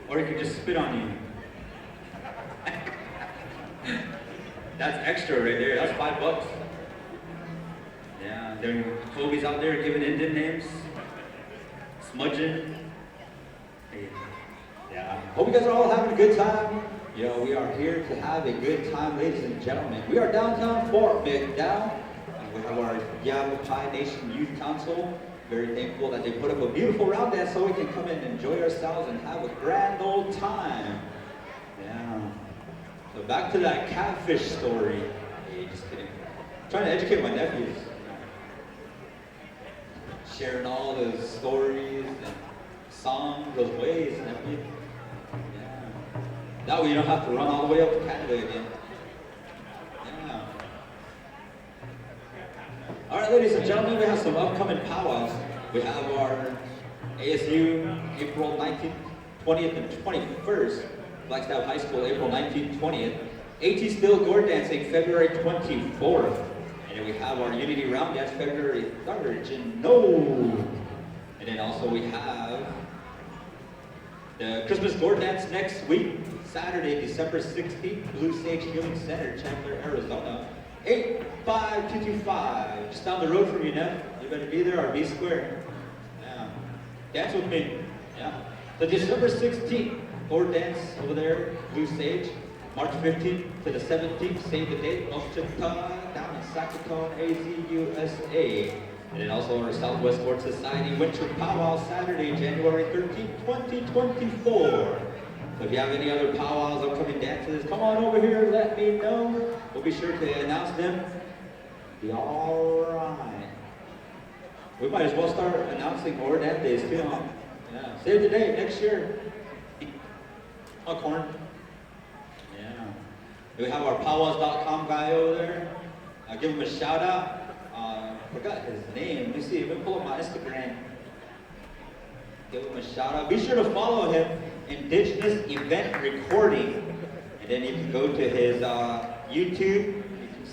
Or you can just spit on you. That's extra right there. That's $5. Yeah. Then Kobe's out there giving Indian names. Smudging. Yeah. Hope you guys are all having a good time. You know, we are here to have a good time, ladies and gentlemen. We are downtown Fort McDowell. We have our Yavapai Nation Youth Council. Very thankful that they put up a beautiful round dance so we can come in and enjoy ourselves and have a grand old time. Yeah. So back to that catfish story. Hey, just kidding. I'm trying to educate my nephews. Sharing all those stories and songs, those ways and everything. Yeah. That way you don't have to run all the way up to Canada again. Yeah. All right, ladies and gentlemen, we have some upcoming powwows. We have our ASU April 19th, 20th, and 21st. Flagstaff High School April 19th, 20th. AT Still Gore Dancing February 24th. And then we have our Unity Round Dance February 3rd in No. And then also we have the Christmas Gore Dance next week, Saturday, December 16th, Blue Sage Healing Center, Chandler, Arizona. 85225, just down the road from you, Neff. You better be there or be square. Yeah. Dance with me. Yeah. So December 16th, Gore Dance over there, Blue Sage. March 15th to the 17th, save the date, Oshita, down in Saxatone, AZ, USA. And then also our Southwest Sports Society Winter Powwow, Saturday, January 13th, 2024. So if you have any other powwows, upcoming dances, come on over here, let me know. We'll be sure to announce them. Be all right. We might as well start announcing more dance days too, huh? Yeah. Save the date next year. Oh, corn. Yeah. We have our powwows.com guy over there. I'll give him a shout out. Forgot his name. Let me see. Let me pull up my Instagram. Give him a shout out. Be sure to follow him. Indigenous Event Recording. And then you can go to his YouTube. You can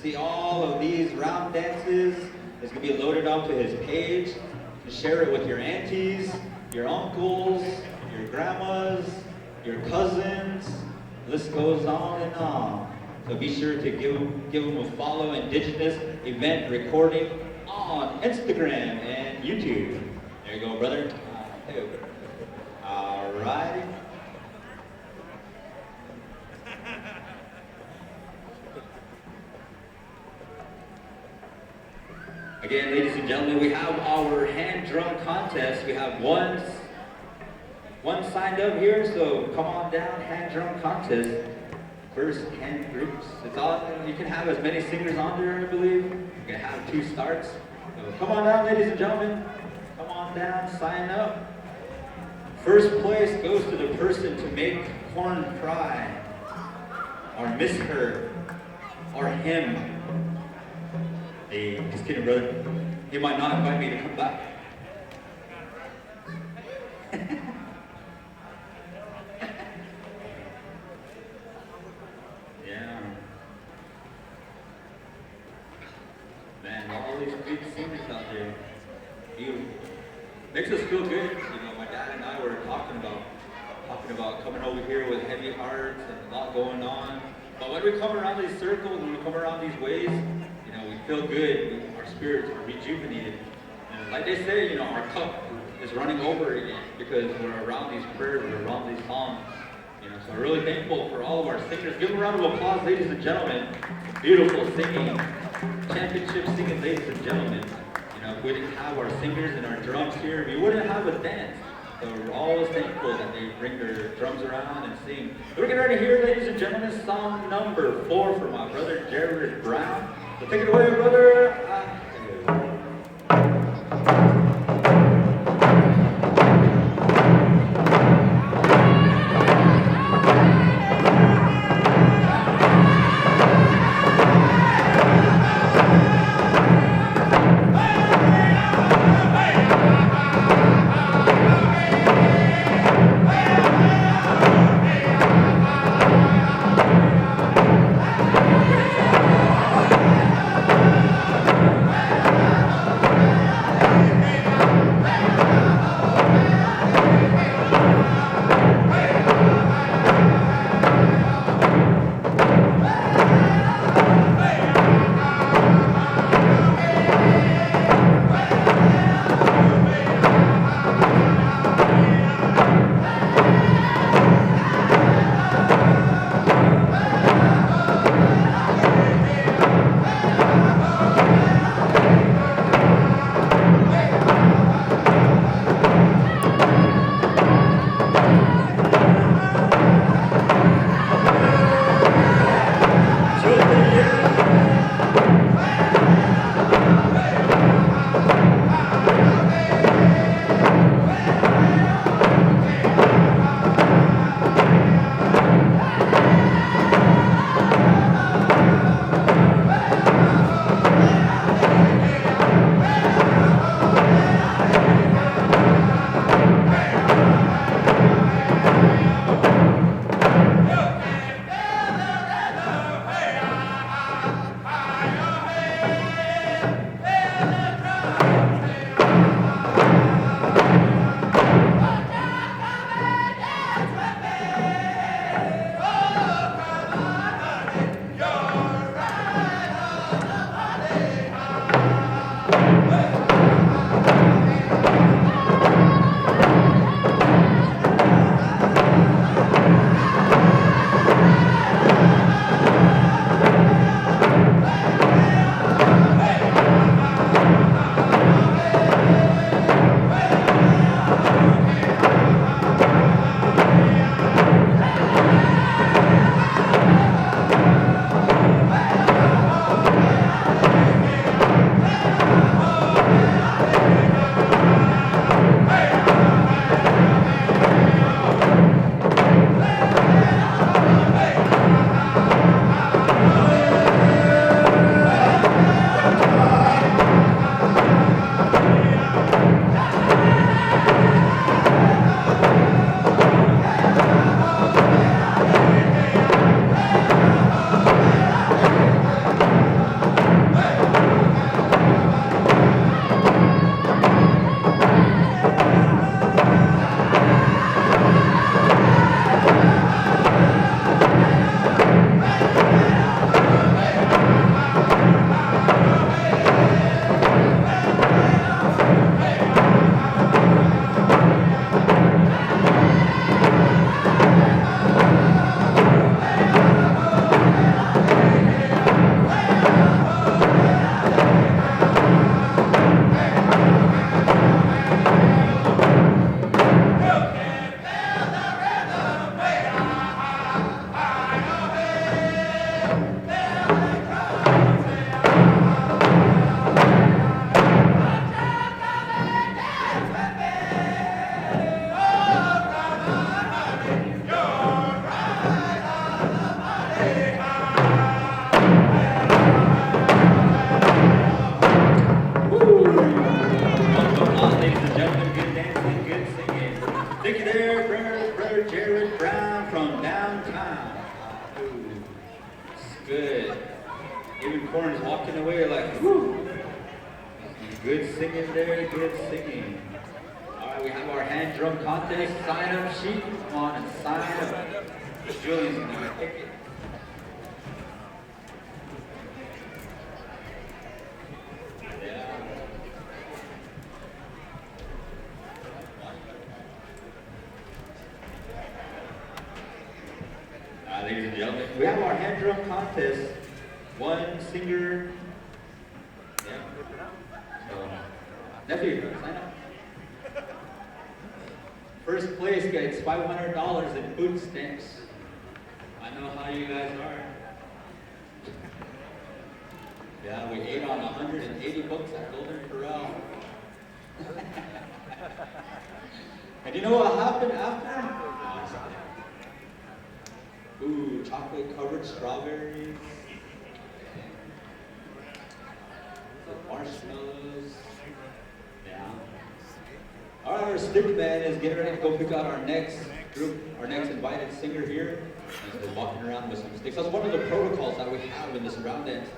see all of these round dances. It's going to be loaded onto his page. You can share it with your aunties, your uncles, your grandmas, your cousins. The list goes on and on. So be sure to give him a follow. Indigenous Event Recording on Instagram and YouTube. There you go, brother. Hey. All right. Again, ladies and gentlemen, we have our hand drum contest. We have one signed up here, so come on down, hand drum contest. First 10 groups. It's all, you can have as many singers on there, I believe. You can have 2 starts. So come on down, ladies and gentlemen. Come on down, sign up. First place goes to the person to make Corn cry, or miss her, or him. Hey, just kidding, brother. He might not invite me to come back. Yeah. Man, all these big singers out there. Beautiful. Makes us feel good. You know, my dad and I were talking about coming over here with heavy hearts and a lot going on. But when we come around these circles, when we come around these ways, you know, we feel good. Our spirits are rejuvenated. And like they say, you know, our cup is running over again because we're around these prayers, we're around these songs. You know, so I'm really thankful for all of our singers. Give them a round of applause, ladies and gentlemen. Beautiful singing, championship singing, ladies and gentlemen. You know, if we didn't have our singers and our drums here, we wouldn't have a dance. So we're always thankful that they bring their drums around and sing. We're getting ready to hear, ladies and gentlemen, song number 4 for my brother Jared Brown. So take it away, brother. Good. Even Corn's walking away like, whoo. Good singing there, good singing. All right, we have our hand drum contest sign-up sheet. Come on and sign up. Julian's gonna pick it. Ladies and gentlemen, we have our hand drum contest. One singer. Yeah. So, nephew, sign up. First place gets $500 in food stamps. I know how you guys are. Yeah, we ate on 180 books at Golden Corral. And you know what happened after? Ooh, chocolate covered strawberries. The marshmallows. Yeah. All right, our stick man is getting ready to go pick out our next group, our next invited singer here. And so walking around with some sticks. That's one of the protocols that we have in this round dance.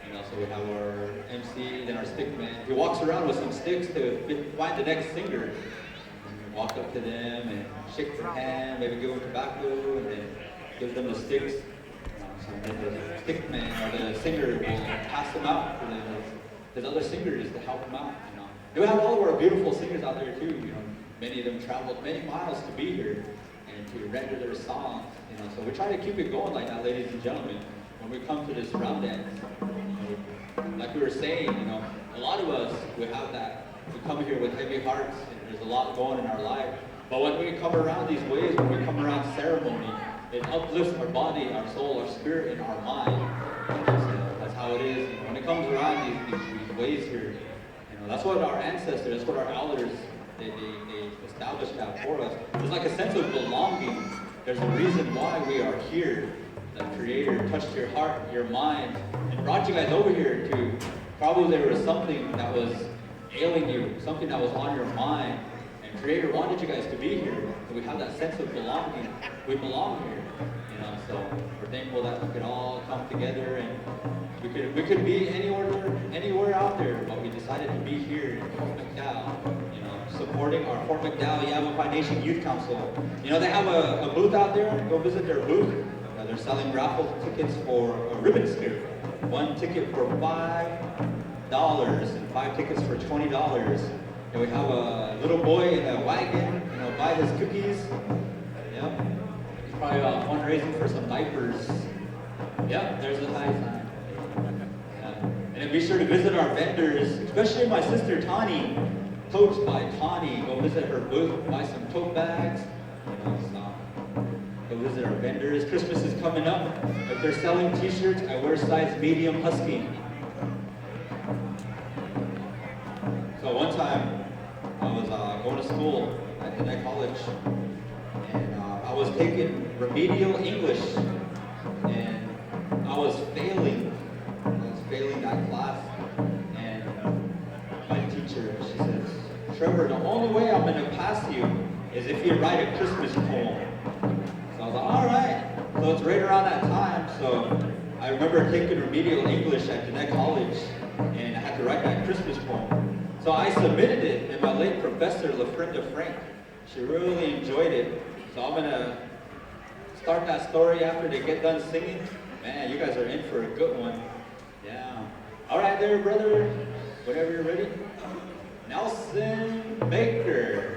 You know, so we have our MC, then our stick man. He walks around with some sticks to find the next singer. And walk up to them and shake their hand, maybe give them tobacco, and then give them the sticks. So then the stick man or the singer will pass them out for his other singers to help them out. You know, we have all of our beautiful singers out there too. You know, many of them traveled many miles to be here and to render their songs. You know, so we try to keep it going like that, ladies and gentlemen. When we come to this round dance, like we were saying, you know, a lot of us we have that. We come here with heavy hearts, and there's a lot going in our life. But when we come around these ways, when we come around ceremony, it uplifts our body, our soul, our spirit, and our mind. That's how it is. You know, when it comes around these ways here, you know, that's what our ancestors, that's what our elders, they established that for us. There's like a sense of belonging. There's a reason why we are here. The Creator touched your heart, your mind, and brought you guys over here to, probably there was something that was ailing you, something that was on your mind. And Creator wanted you guys to be here. So we have that sense of belonging. We belong here. You know, so we're thankful that we could all come together and we could be anywhere out there, but we decided to be here in Fort McDowell, you know, supporting our Fort McDowell Yavapai Nation Youth Council. You know, they have a booth out there. Go visit their booth. They're selling raffle tickets for a ribbon scare. One ticket for $5 and 5 tickets for $20. And we have a little boy in a wagon, you know, buy his cookies. Yep. He's probably fundraising for some diapers. Yep, there's the high sign. Yeah. And then be sure to visit our vendors, especially my sister Tani. Totes by Tani. Go visit her booth, buy some tote bags. You know, go visit our vendors. Christmas is coming up. If they're selling t-shirts, I wear size medium husky. So one time, I was going to school at Connect College, and I was taking remedial English, and I was failing. That class, and my teacher, she says, Trevor, the only way I'm going to pass you is if you write a Christmas poem. So I was like, all right. So it's right around that time. So I remember taking remedial English at Connect College, and I had to write that Christmas poem. So I submitted it, and my late professor, LaFrinda Frank, she really enjoyed it. So I'm gonna start that story after they get done singing. Man, you guys are in for a good one. Yeah. All right there, brother. Whenever you're ready. Nelson Baker.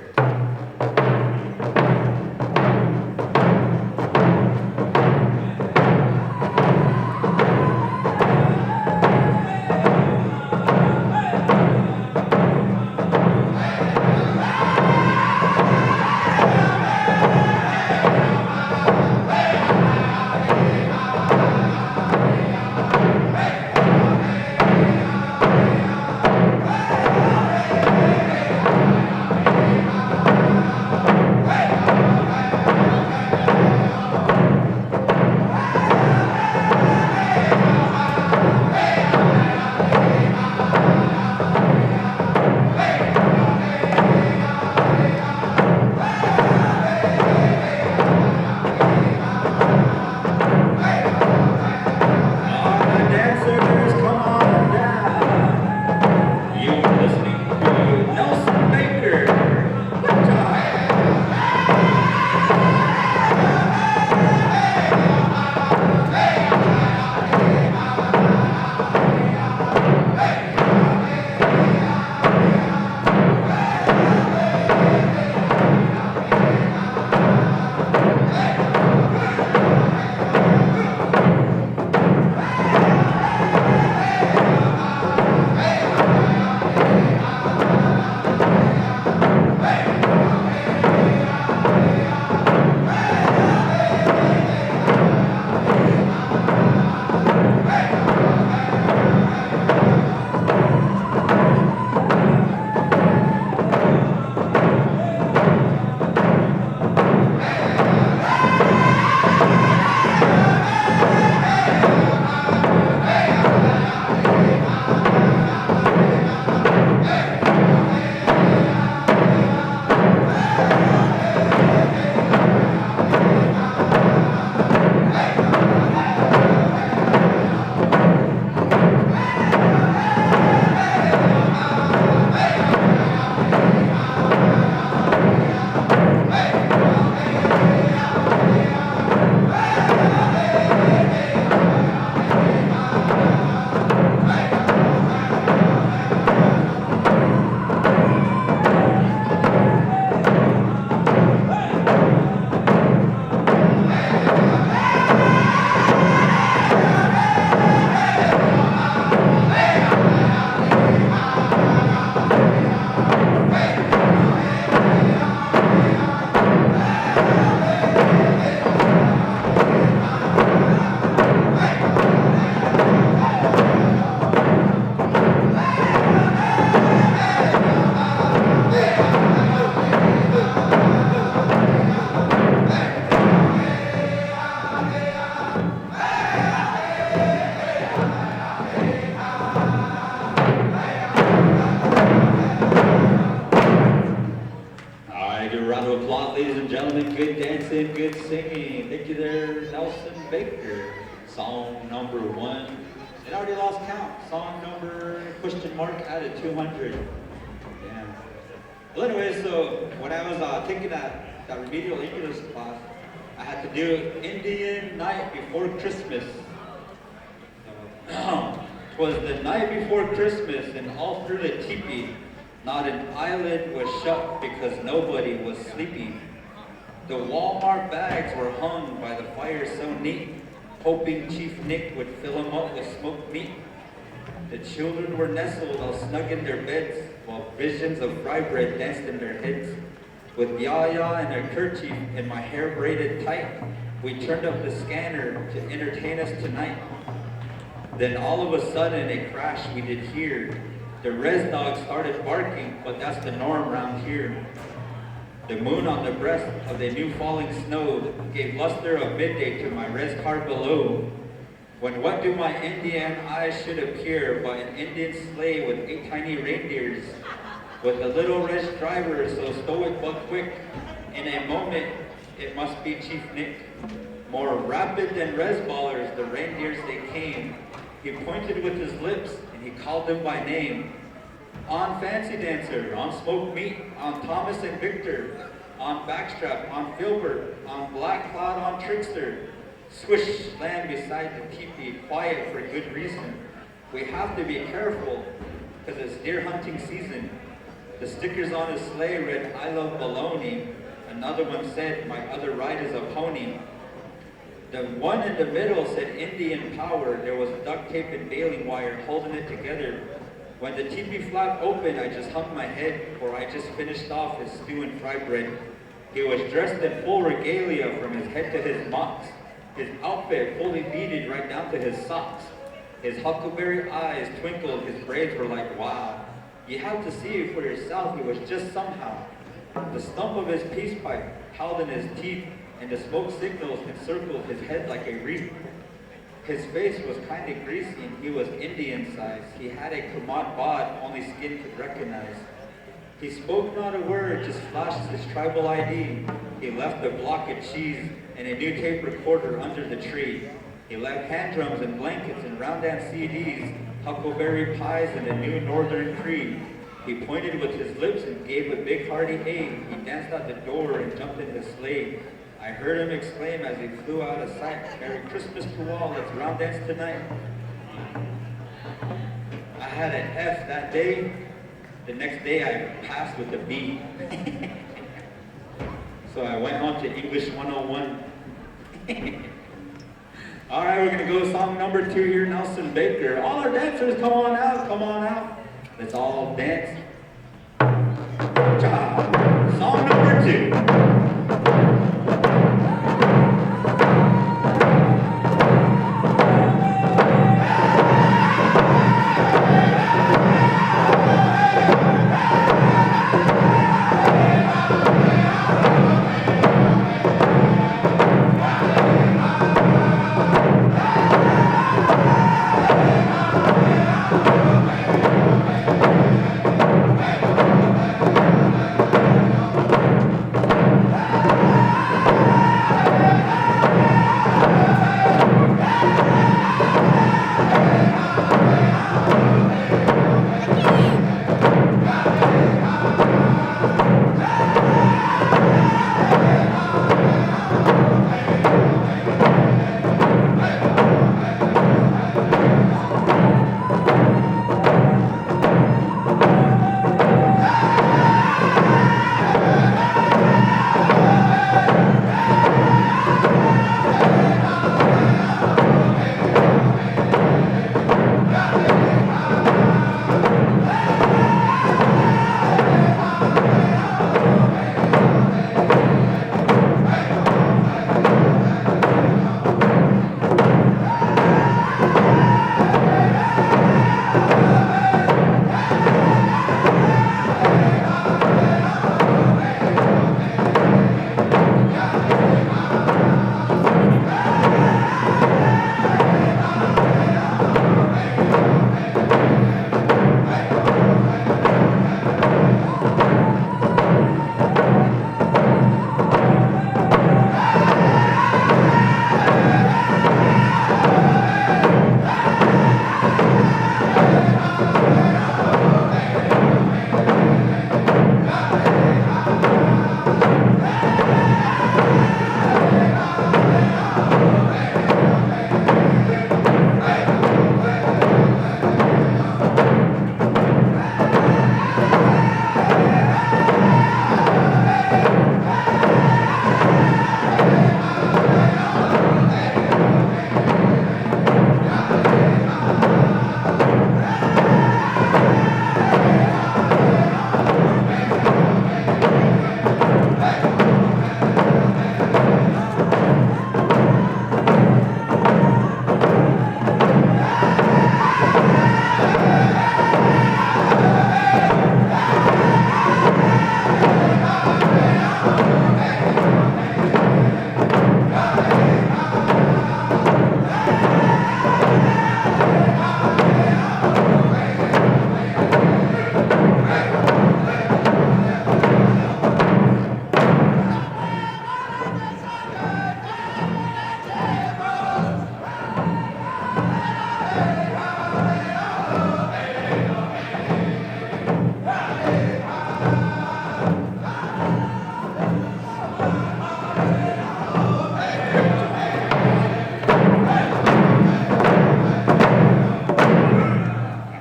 good dancing, good singing. Thank you there, Nelson Baker. Song number 1. It already lost count. Song number question mark out of 200. Damn. Well, anyway, so when I was taking that remedial English class, I had to do Indian Night Before Christmas. It was the night before Christmas, and all through the teepee, not an eyelid was shut because nobody was sleepy. The Walmart bags were hung by the fire so neat, hoping Chief Nick would fill them up with smoked meat. The children were nestled all snug in their beds, while visions of fry bread danced in their heads. With Yaya and a kerchief and my hair braided tight, we turned up the scanner to entertain us tonight. Then all of a sudden a crash we did hear. The res dog started barking, but that's the norm round here. The moon on the breast of the new falling snow gave luster of midday to my res car below. When what do my Indian eyes should appear but an Indian sleigh with 8 tiny reindeers, with a little res driver so stoic but quick. In a moment, it must be Chief Nick. More rapid than res ballers, the reindeers they came. He pointed with his lips and he called them by name. On Fancy Dancer, on Smoked Meat, on Thomas and Victor, on Backstrap, on Filbert, on Black Cloud, on Trickster. Swish, land beside the teepee, quiet for good reason. We have to be careful, because it's deer hunting season. The stickers on his sleigh read, I love baloney. Another one said, my other ride is a pony. The one in the middle said Indian power. There was duct tape and baling wire holding it together. When the teepee flap opened, I just hung my head, for I just finished off his stew and fry bread. He was dressed in full regalia from his head to his mocks. His outfit fully beaded right down to his socks. His huckleberry eyes twinkled, his braids were like, wow. You have to see it for yourself, he was just somehow. The stump of his peace pipe held in his teeth, and the smoke signals encircled his head like a wreath. His face was kind of greasy, and he was Indian size. He had a kamad bod only skin could recognize. He spoke not a word, just flashed his tribal ID. He left a block of cheese and a new tape recorder under the tree. He left hand drums and blankets and round dance CDs, huckleberry pies and a new Northern Creed. He pointed with his lips and gave a big hearty A. He danced out the door and jumped in his sleigh. I heard him exclaim as he flew out of sight, Merry Christmas to all, let's round dance tonight. I had an F that day. The next day I passed with a B. So I went on to English 101. All right, we're gonna go song number 2 here, Nelson Baker. All our dancers, come on out, come on out. Let's all dance. Song number 2.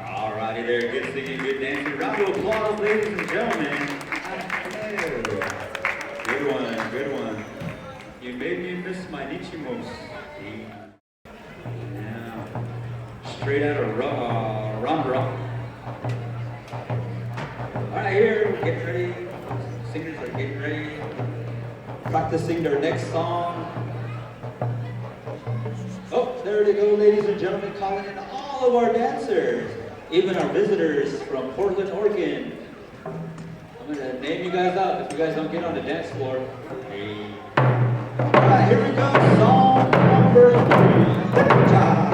Alrighty there, good singing, good dancing. Round of applause, ladies and gentlemen. Good one, good one. You made me miss my Nichimos. Yeah. Straight out of Rondra. Alright, here, get ready. Singers are getting ready. Practicing their next song. Oh, there they go, ladies and gentlemen, calling in all of our dancers, even our visitors from Portland, Oregon. I'm gonna name you guys out if you guys don't get on the dance floor. Hey. All right, here we go, song number 3. Good job.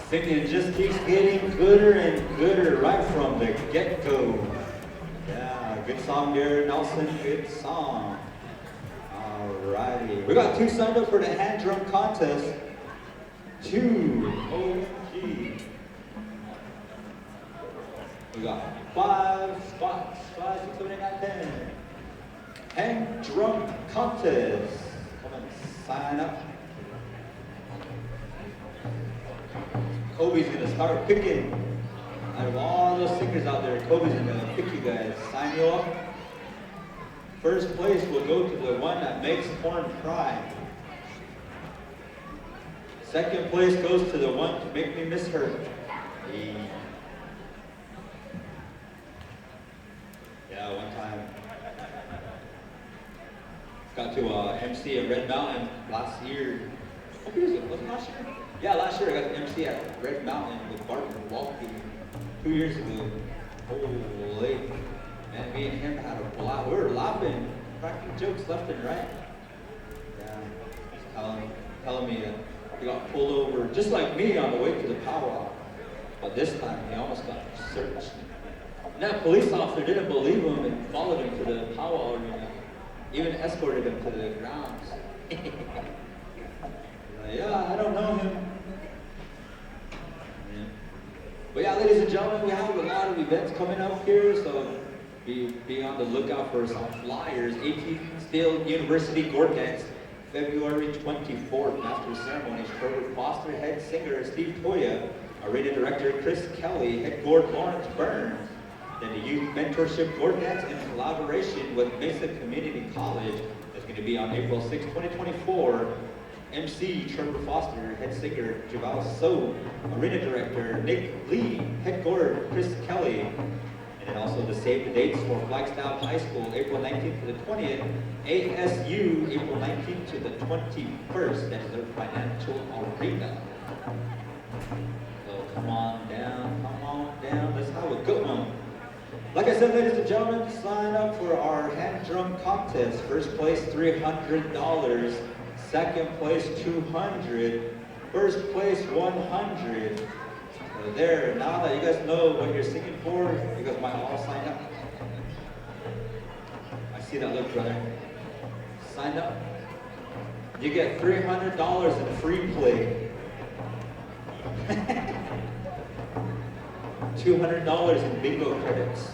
Singing just keeps getting gooder and gooder right from the get-go. Yeah. Good song there, Nelson. Good song. Alrighty. We got 2 signed up for the hand drum contest. 2. OMG. We got 5 spots. 5, 6, 7, 8, 9, 10. Hand drum contest. Come and sign up. Kobe's gonna start picking. Out of all those singers out there, Kobe's gonna pick you guys. Sign you up. First place will go to the one that makes porn cry. Second place goes to the one to make me miss her. Yeah, one time. Got to MC at Red Mountain last year. What year is it? Was it last year? Yeah, last year I got to MC at Red Mountain with Barton Walkie 2 years ago. Holy. Man, me and him had a blast. We were laughing, cracking jokes left and right. Yeah, he's telling me he got pulled over just like me on the way to the powwow. But this time he almost got searched. And that police officer didn't believe him and followed him to the powwow arena. Even escorted him to the grounds. Yeah, I don't know him. Yeah. But yeah, ladies and gentlemen, we have a lot of events coming up here, so be on the lookout for some flyers. A.T. Still University Gore Dance, February 24th. Master of Ceremonies, Trevor Foster, head singer Steve Toya, arena director Chris Kelly, head guard Lawrence Burns. Then the Youth Mentorship Gore Dance in collaboration with Mesa Community College is going to be on April 6, 2024. MC Trevor Foster, head singer Javal So, arena director Nick Lee, head guard Chris Kelly, and then also the save the dates for Flagstaff High School, April 19th to the 20th, ASU, April 19th to the 21st. That is their financial arena. So come on down, let's have a good one. Like I said, ladies and gentlemen, sign up for our hand drum contest. First place, $300. Second place, $200. First place, $100. So there, now that you guys know what you're singing for, you guys might all sign up. I see that look, brother. Sign up. You get $300 in free play. $200 in bingo credits.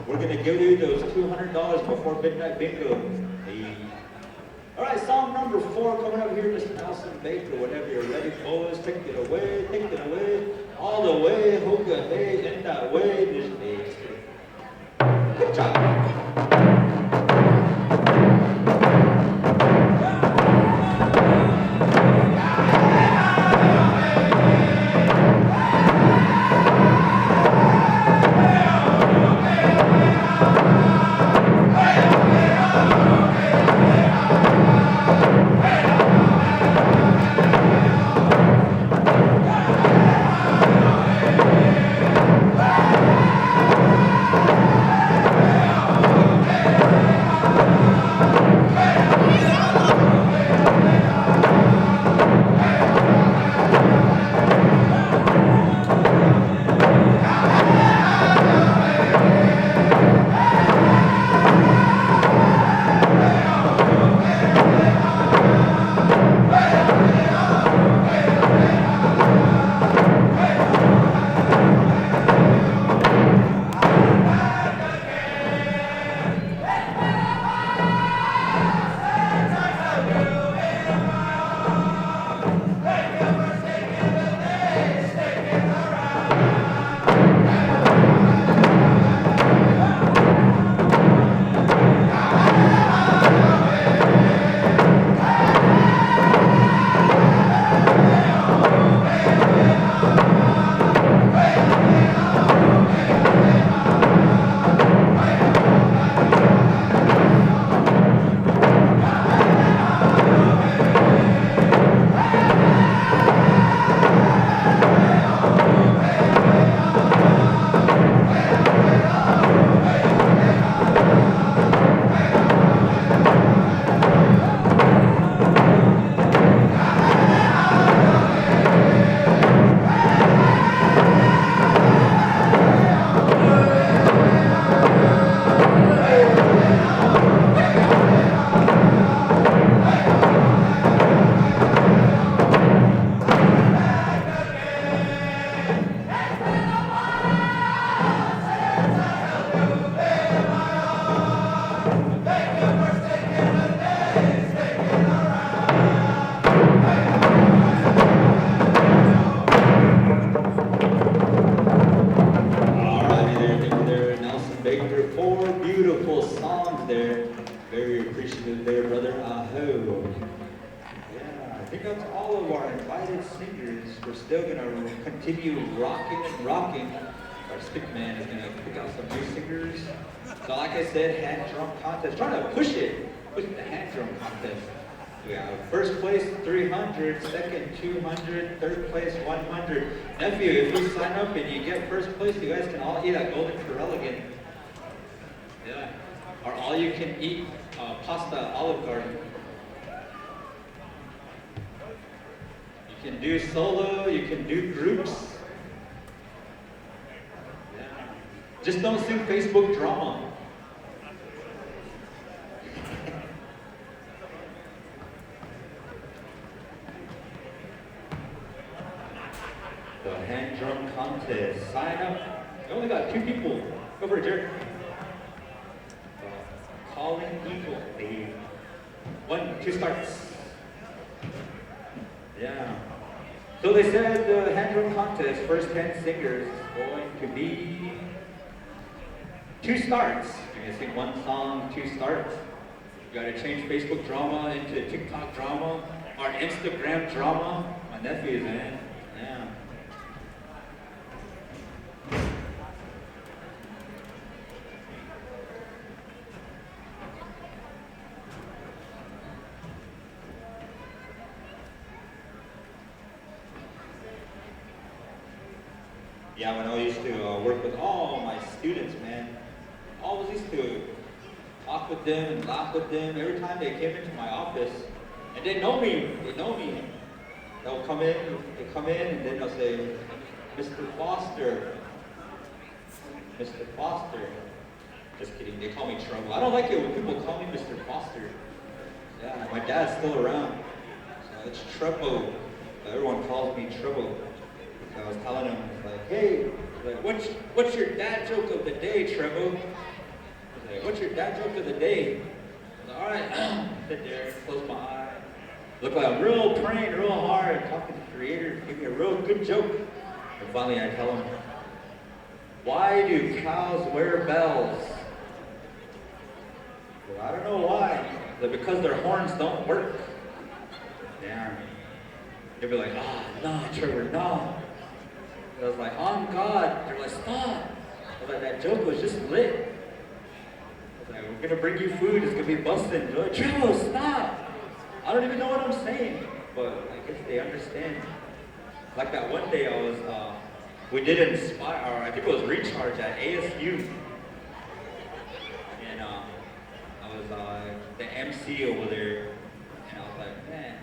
We're gonna give you those $200 before midnight bingo. Hey. All right, song number 4 coming up here, Mr. Nelson Baker. Whenever you're ready, boys, take it away, all the way, hookah, hey, in that way, this way. Good job. beautiful songs there. Very appreciative there, brother. Aho. Yeah, I think that's all of our invited singers. We're still gonna continue rocking and rocking. Our stick man is gonna pick out some new singers. So like I said, hand drum contest. Trying to push the hand drum contest. We have first place 300, second 200, third place 100. Nephew, if you sign up and you get first place, you guys can all eat at Golden Corral again. Yeah. Or all you can eat pasta at Olive Garden. You can do solo, you can do groups. Yeah. Just don't sing Facebook drama. The hand drum contest. Sign up. We only got 2 people. Go for it, Jared. Calling Eagle. The 1, 2 starts. Yeah. So they said the hand drum contest, first 10 singers, is going to be 2 starts. You're gonna sing 1 song, 2 starts. You gotta change Facebook drama into TikTok drama or Instagram drama. My nephews, man. Yeah. Yeah, when I used to work with all my students, man, I always used to talk with them and laugh with them every time they came into my office. And they know me. They'll come in, and then they'll say, Mr. Foster. Mr. Foster. Just kidding, they call me Trouble. I don't like it when people call me Mr. Foster. Yeah, my dad's still around. So it's Trouble. Everyone calls me Trouble. I was telling him, like, hey, like, what's your dad joke of the day, Trevo? I was like, what's your dad joke of the day? I was like, all right, sit there, close my eye. Look like I'm real praying real hard, talking to the Creator, give me a real good joke. And finally I tell him, why do cows wear bells? Well, I don't know why. But because their horns don't work. Damn. They'd be like, no, Trevor, no. I was like, on God. They're like, stop. I was like, that joke was just lit. I was like, we're gonna bring you food, it's gonna be busting. They're like, Trevor, stop. I don't even know what I'm saying, but I guess they understand. Like that one day I was, we did Inspire, or I think it was Recharge at ASU. And I was the MC over there, and I was like, man,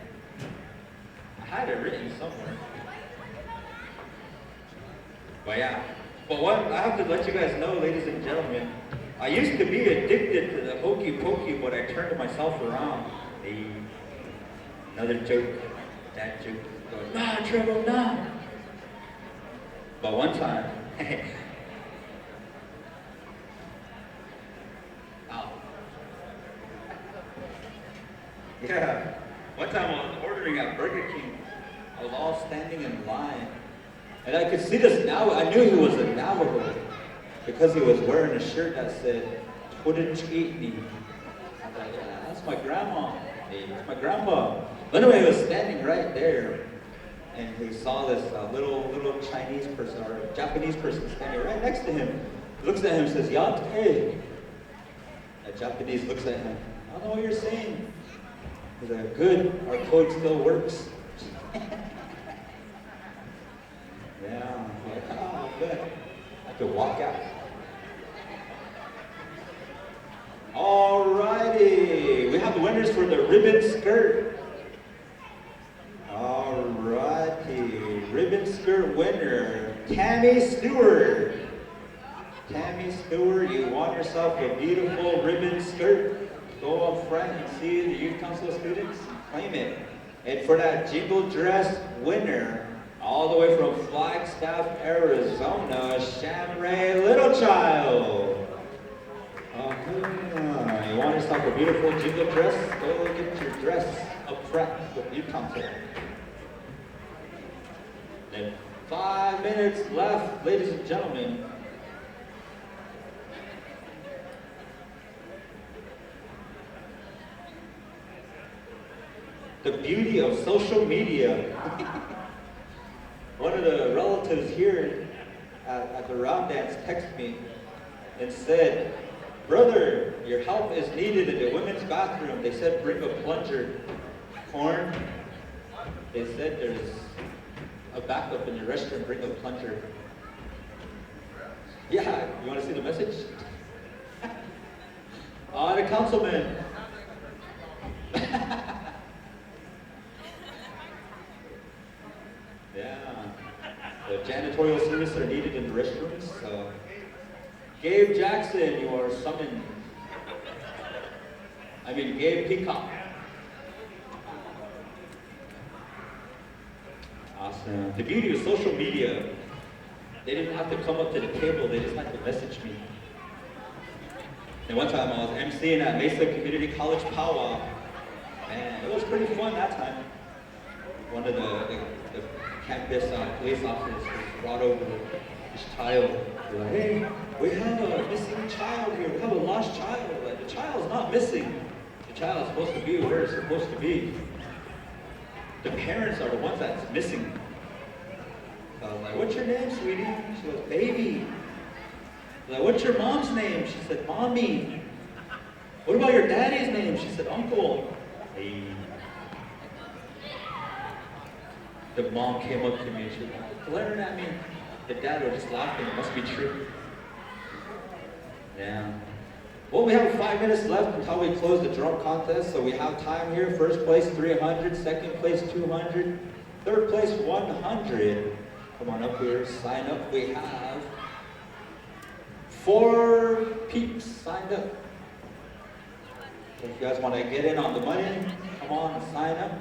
I had it written somewhere. But yeah, but what I have to let you guys know, ladies and gentlemen, I used to be addicted to the hokey pokey, but I turned myself around. Another joke, that joke, going, nah, Trevor, nah. But one time, yeah, one time I was ordering at Burger King. I was all standing in line. And I could see this now. I knew he was a Navajo because he was wearing a shirt that said, "Wouldn't you eat me?" I was like, yeah, that's my grandma. Hey, that's my grandpa. But anyway, he was standing right there. And he saw this little Chinese person or Japanese person standing right next to him. He looks at him and says, "Yate." That Japanese looks at him. I don't know what you're saying. He's like, good, our code still works. Yeah, I'm like, oh, good. I could walk out. Alrighty, we have the winners for the ribbon skirt. Alrighty, ribbon skirt winner, Tammy Stewart. Tammy Stewart, you won yourself a beautiful ribbon skirt. Go up front and see the youth council students, claim it. And for that jingle dress winner, all the way from Flagstaff, Arizona, Shamray Littlechild. You want yourself a beautiful jingle dress? Go get your dress up front with youth council. And 5 minutes left, ladies and gentlemen. The beauty of social media. One of the relatives here at the round dance texted me and said, "Brother, your help is needed in the women's bathroom. They said bring a plunger." Corn, they said there's a backup in your restroom, bring a plunger. Yeah, you want to see the message? The councilman. Yeah, the janitorial services are needed in the restrooms. So, Gabe Jackson, you are summoned. Gabe Peacock. Awesome. The beauty of social media, they didn't have to come up to the table, they just had to message me. And one time I was emceeing at Mesa Community College powwow, and it was pretty fun that time. One of the campus police officers brought over this child. They're like, "Hey, we have a missing child here. We have a lost child." Like, the child's not missing. The child's supposed to be where it's supposed to be. The parents are the ones that's missing. So I was like, "What's your name, sweetie?" She goes, "Baby." I was like, "What's your mom's name?" She said, "Mommy." "What about your daddy's name?" She said, "Uncle." Hey. The mom came up to me and she was glaring at me. The dad was just laughing. It must be true. Yeah. Well, we have 5 minutes left until we close the drum contest, so we have time here. First place 300, second place 200, third place 100. Come on up here, sign up. We have 4 peeps signed up. So if you guys want to get in on the money, come on and sign up.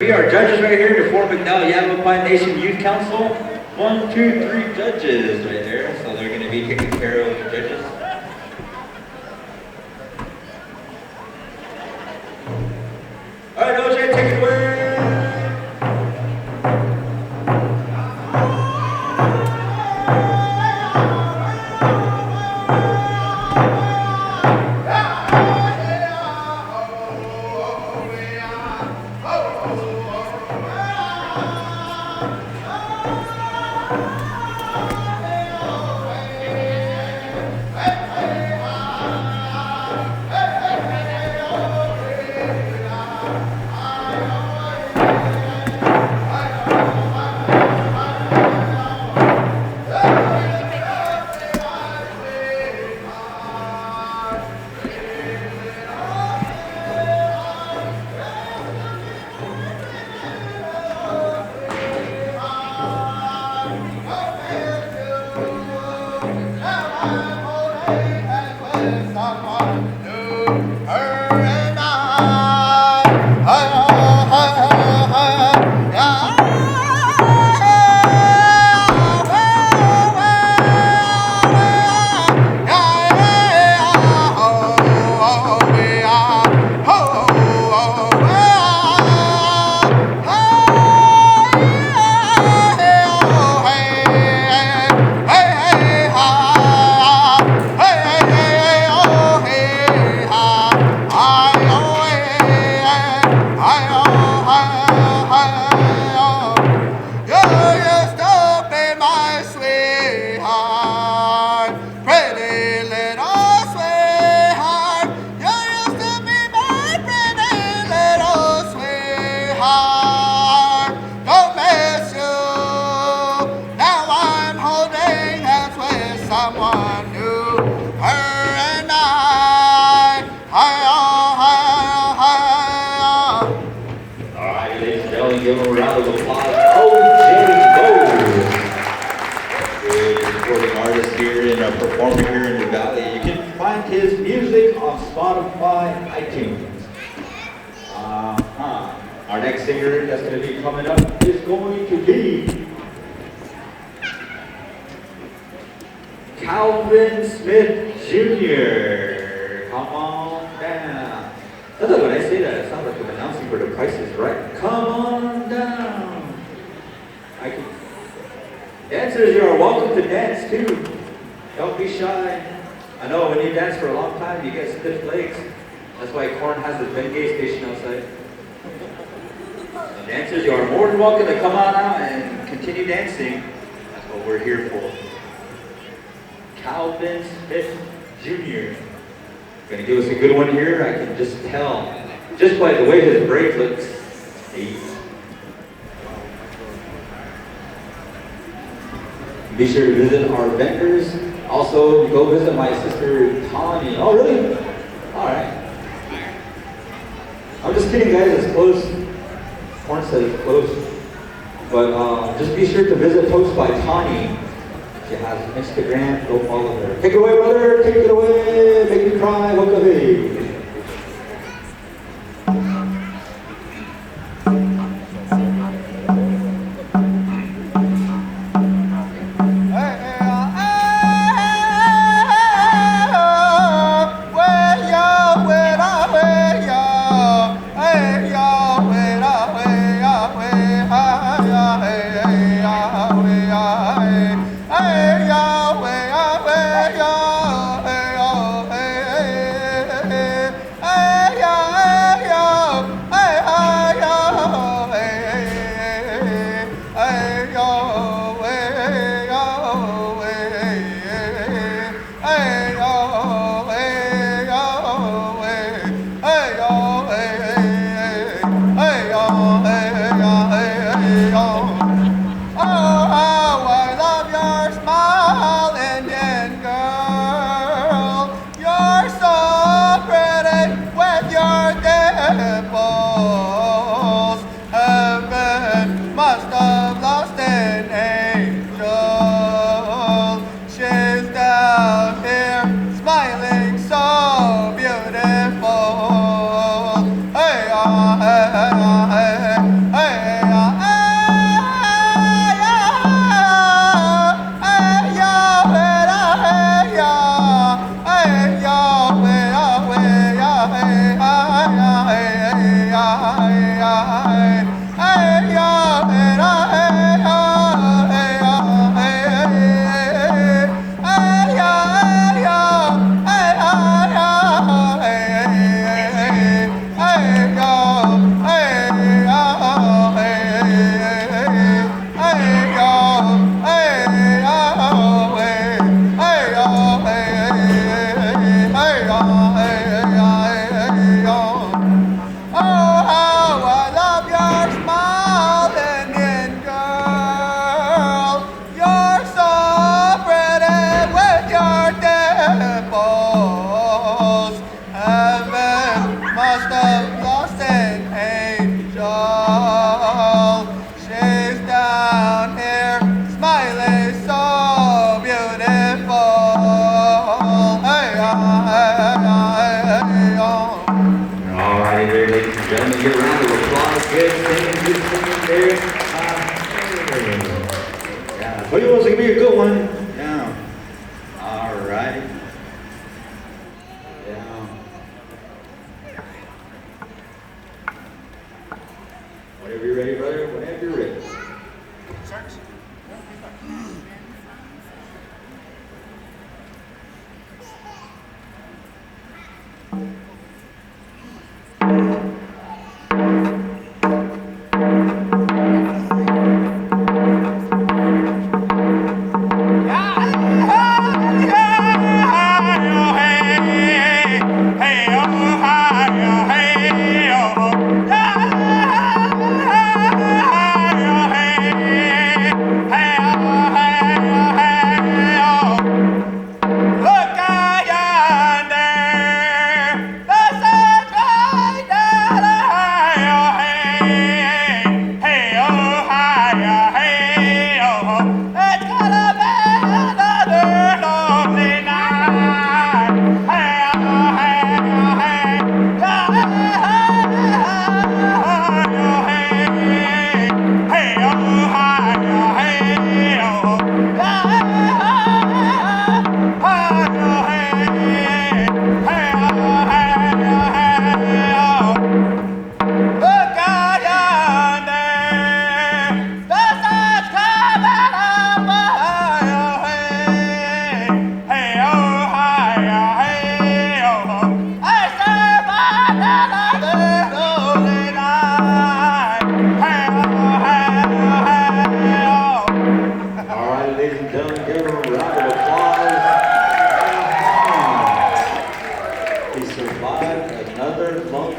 We are judges right here to Fort McDowell Yavapai Nation Youth Council. 1, 2, 3 judges right there, so they're going to be taking care of the judges. All right, OJ, take it away. Give him a round of applause. Good supporting artist here and a performer here in the Valley. You can find his music on Spotify, iTunes. Our next singer that's going to be coming up is going to be Calvin Smith Jr. Come on down. I thought when I say that, it sounds like I'm announcing for the Price is Right. Come on down. Dancers, you are welcome to dance too. Don't be shy. I know when you dance for a long time, you get stiff legs. That's why Korn has his Bengay station outside. Dancers, you are more than welcome to come on out and continue dancing. That's what we're here for. Calvin Smith Jr. Gonna give us a good one here. I can just tell, just by the way his braid looks. Be sure to visit our vendors. Also, go visit my sister Tawny. Oh, really? All right. I'm just kidding, guys. It's closed. Horn says it's closed. But just be sure to visit Post by Tawny. She has Instagram. Go follow her. Take it away, brother. Take it away. Make me cry. What the hey?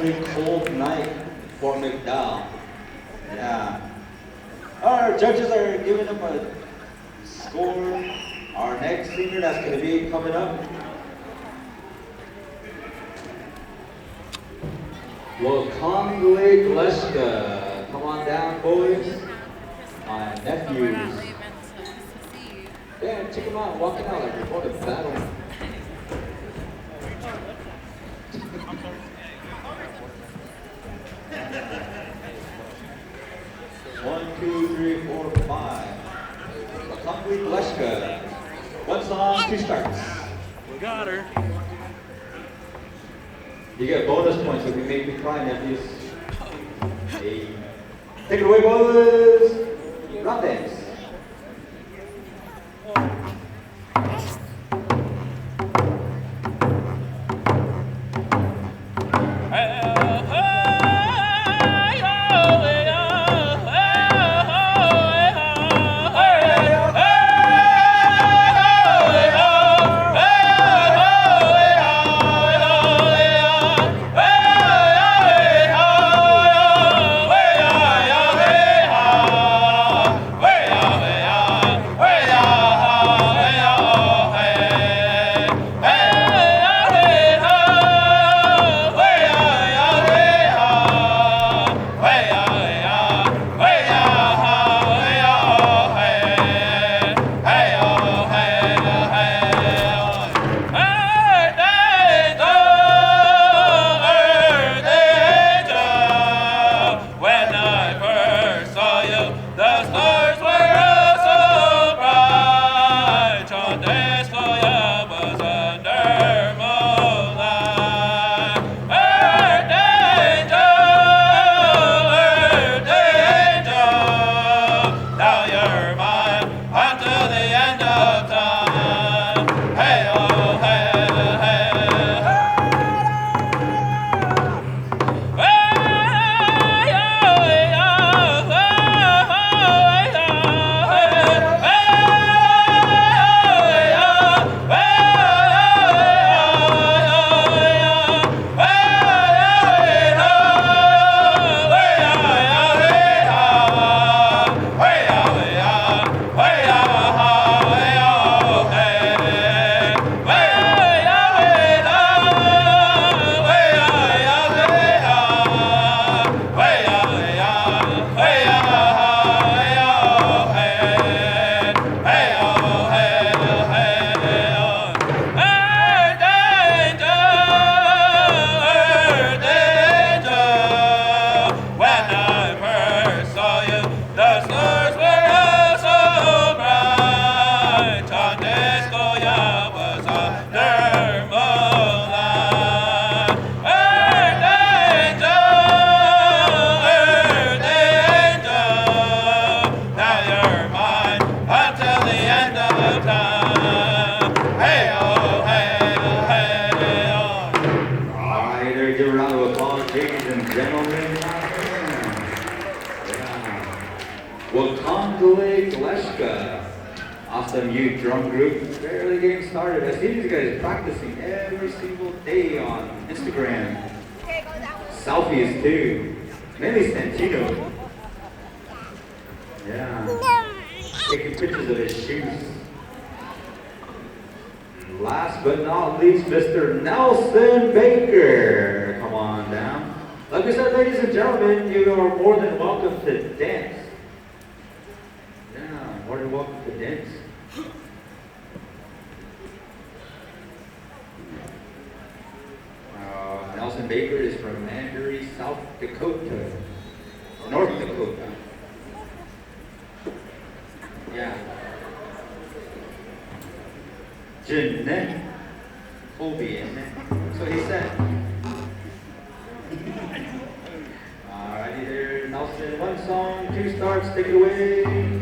awfully cold night for McDowell. Yeah. Our judges are giving them a score. Our next singer that's going to be coming up. Well, Conley Gleska. Come on down, boys. My nephews. Yeah, check them out, walking out like they're going to battle. 1, 2, 3, 4, 5. Conley Gleska. One song, 2 starts. We got her. You get bonus points if you make me cry, nephews. Hey. Take it away, boys. Round dance. Awesome youth drum group, barely getting started. I see these guys practicing every single day on Instagram. Selfies too, mainly Santino. Yeah, taking pictures of his shoes. And last but not least, Mr. Nelson Baker. Come on down. Like I said, ladies and gentlemen, you are more than welcome to dance. Yeah, more than welcome to dance. Nelson Baker is from Mandarin, South Dakota, North Dakota. Yeah. Jeanette Colby, that's what he said. Alrighty there, Nelson. 1 song, 2 starts, take it away.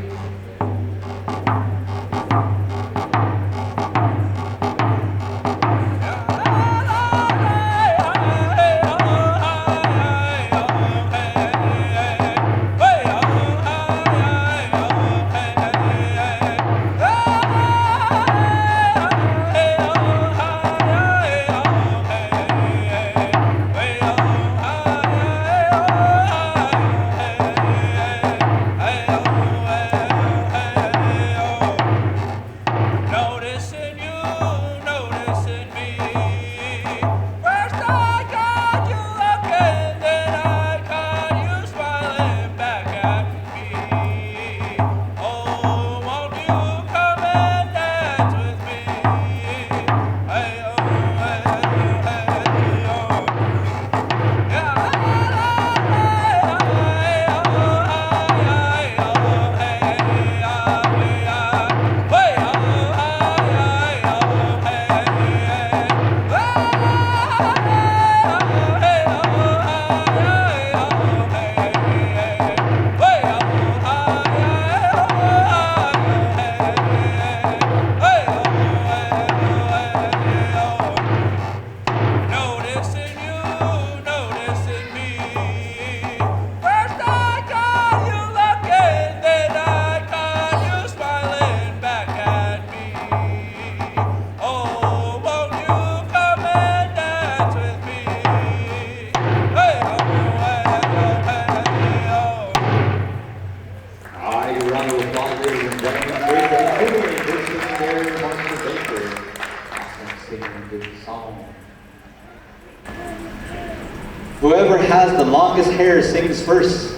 Whoever has the longest hair sings first.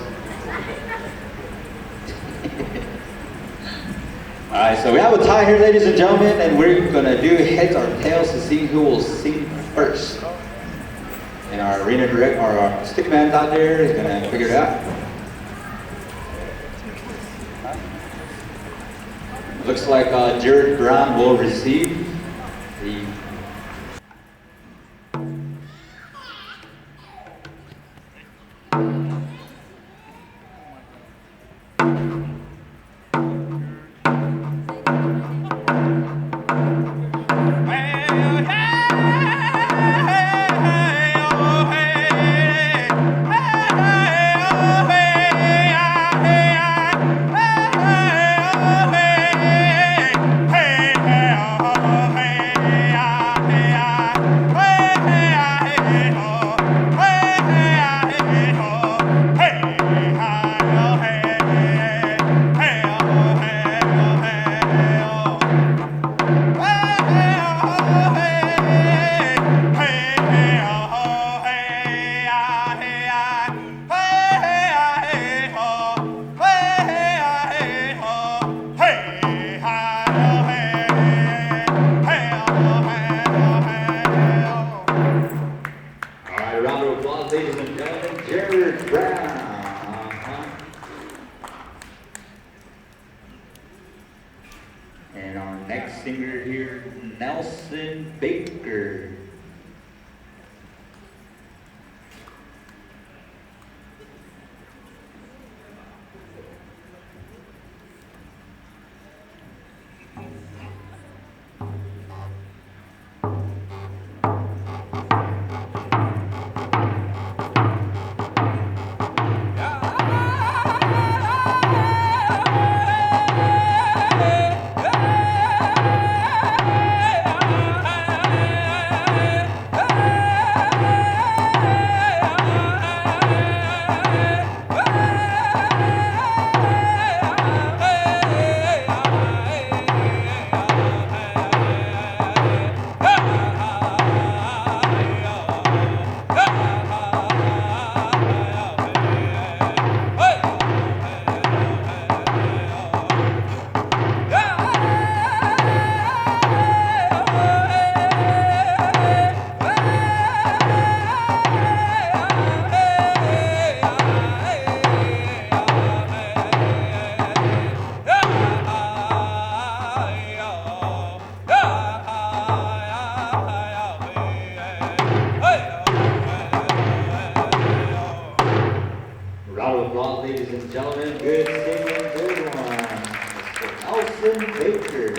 All right, so we have a tie here, ladies and gentlemen, and we're gonna do heads or tails to see who will sing first. And our arena director, our stick man out there is gonna figure it out. Looks like Jared Brown will receive the And our next singer here, Nelson Baker. Round of applause, ladies and gentlemen. Good singing, good one. Mr. Nelson Baker.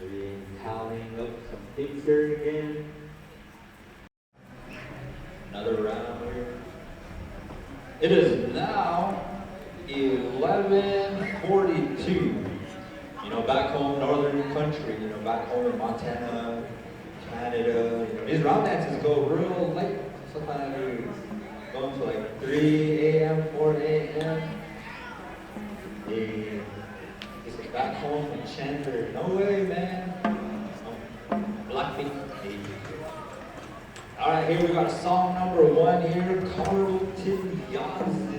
We're tallying up some things here again. Another round here. It is now 11:42. You know, back home, northern country, you know, back home in Montana, Canada, you know, these round dances go real late. Sometimes they're going to like 3 a.m., 4 a.m. They just back home in Chandler. No way, man. Blackpink. All right, here we got song number 1 here, Carlton Yazzie.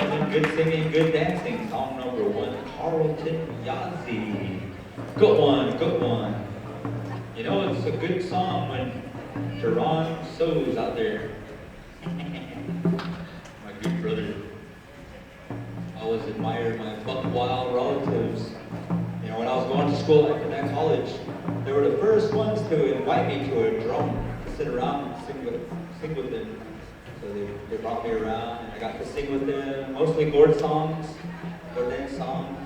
gentlemen, good singing, good dancing. Song number one, Carlton Yazzie. Good one, good one. You know, it's a good song when Jerron So's out there. My good brother. I always admired my buck wild relatives. You know, when I was going to school at that college, they were the first ones to invite me to a drum to sit around and sing with them. So they brought me around and I got to sing with them, mostly Gord songs, Gordon songs.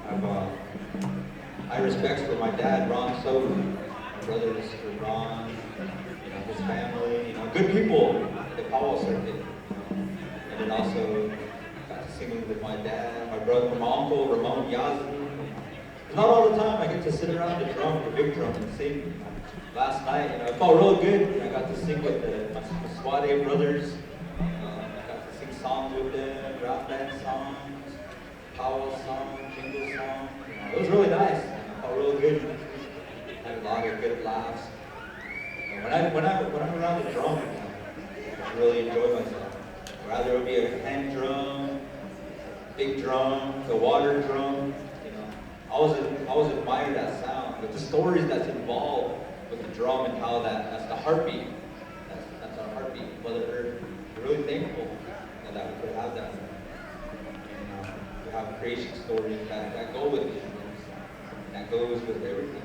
I have high respects for my dad, Ron So, my brothers, for Ron, you know, his family, you know, good people at the Powell circuit. And then also got to sing with my dad, my brother, my uncle, Ramon Yazzie. Not all the time I get to sit around the drum, the big drum, and sing. Last night, you know, it felt real good. I got to sing with my Swade brothers. I got to sing songs with them, rap band songs, Powell songs, jingle songs. You know, it was really nice. It felt real good. Had a lot of good laughs. And when I'm around the drum, I really enjoy myself. Whether it be a hand drum, big drum, the water drum. I always admire that sound, but the stories that's involved with the drum and how that's the heartbeat. That's our heartbeat. Mother Earth, we're really thankful that we could have that. And we have creation stories that go with it. That goes with everything.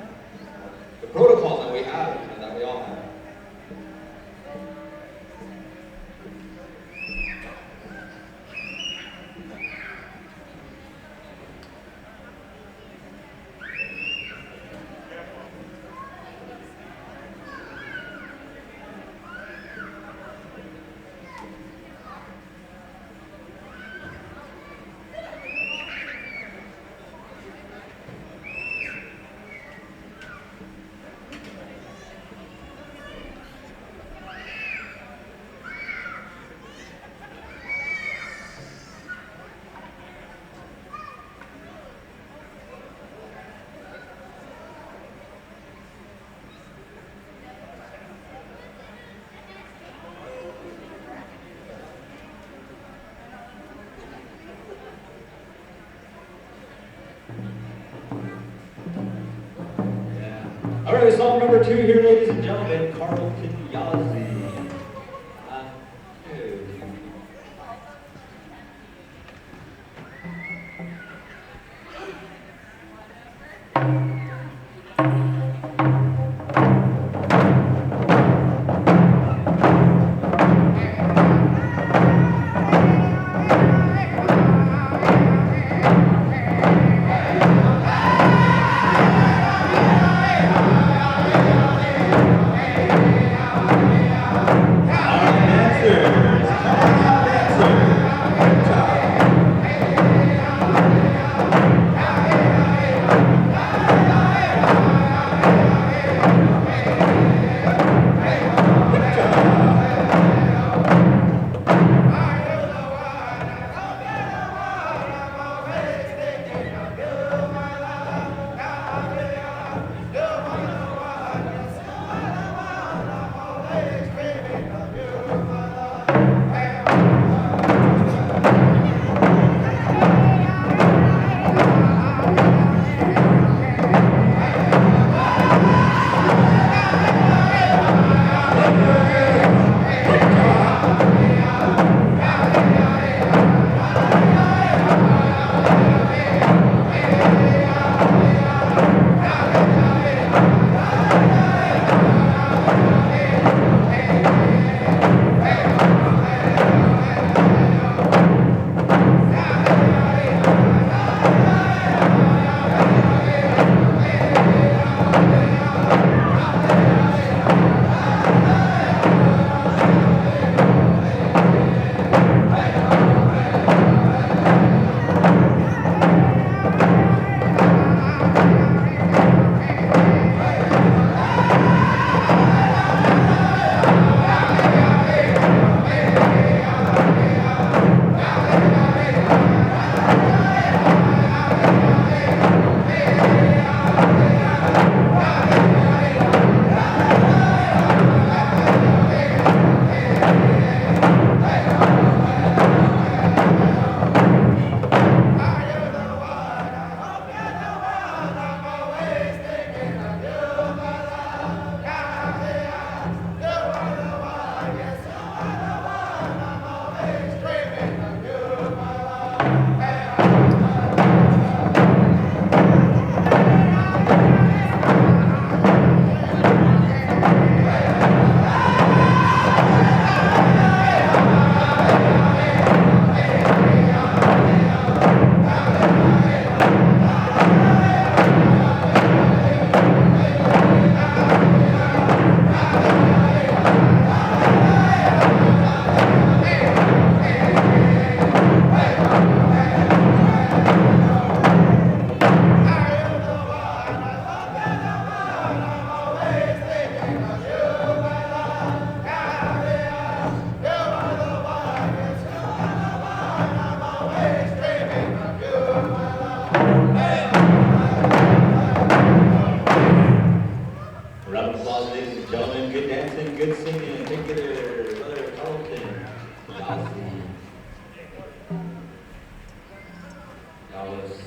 The protocols that we have, that we all have. All right, song number 2 here, ladies and gentlemen, Carlton Yazzie.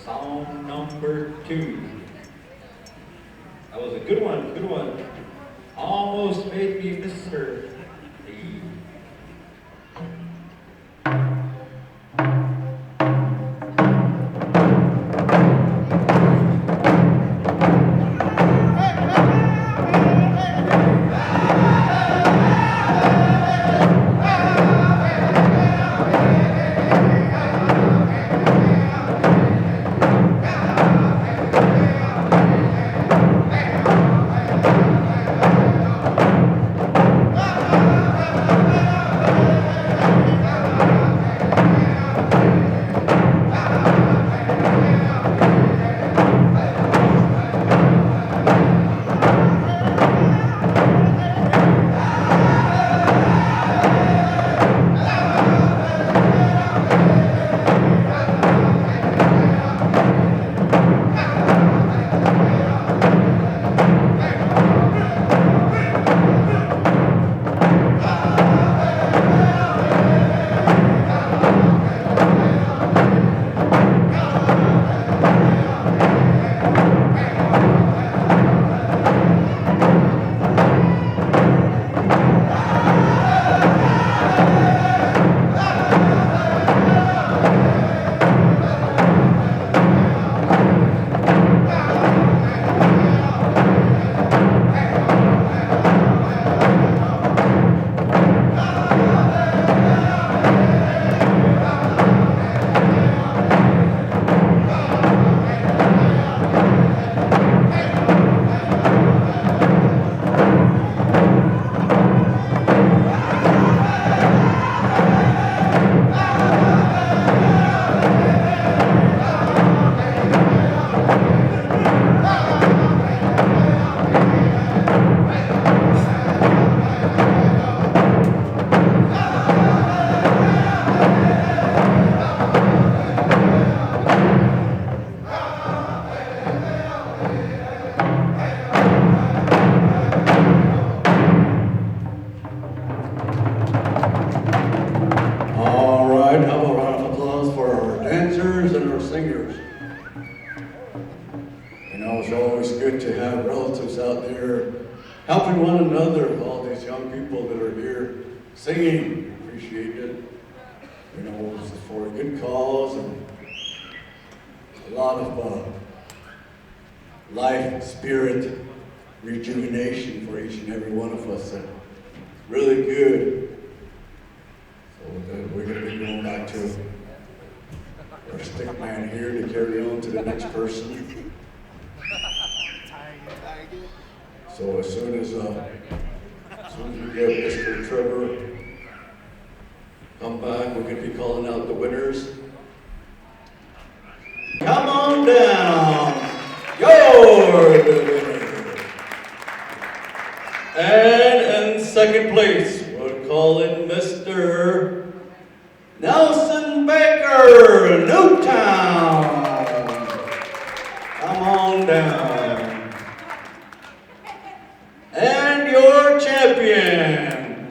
song number 2. That was a good one, good one. Almost made me miss her. Helping one another, all these young people that are here singing, appreciate it. You know, it's for a good cause and a lot of life, spirit, rejuvenation for each and every one of us. And really good. So we're going to be going back to our stick man here to carry on to the next person. So as soon as we get Mr. Trevor come back, we're going to be calling out the winners. Come on down. You're the winner. And in second place, we're calling Mr. Nelson Baker, Newtown. Come on down. And your champion,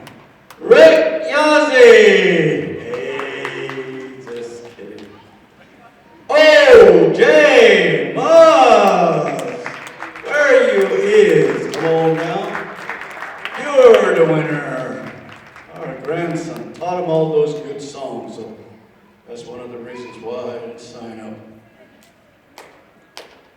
Rick Yazzie. Hey, just kidding. O.J. Muggs. Where you is? Come on now. You're the winner. Our grandson taught him all those good songs, so that's one of the reasons why I didn't sign up.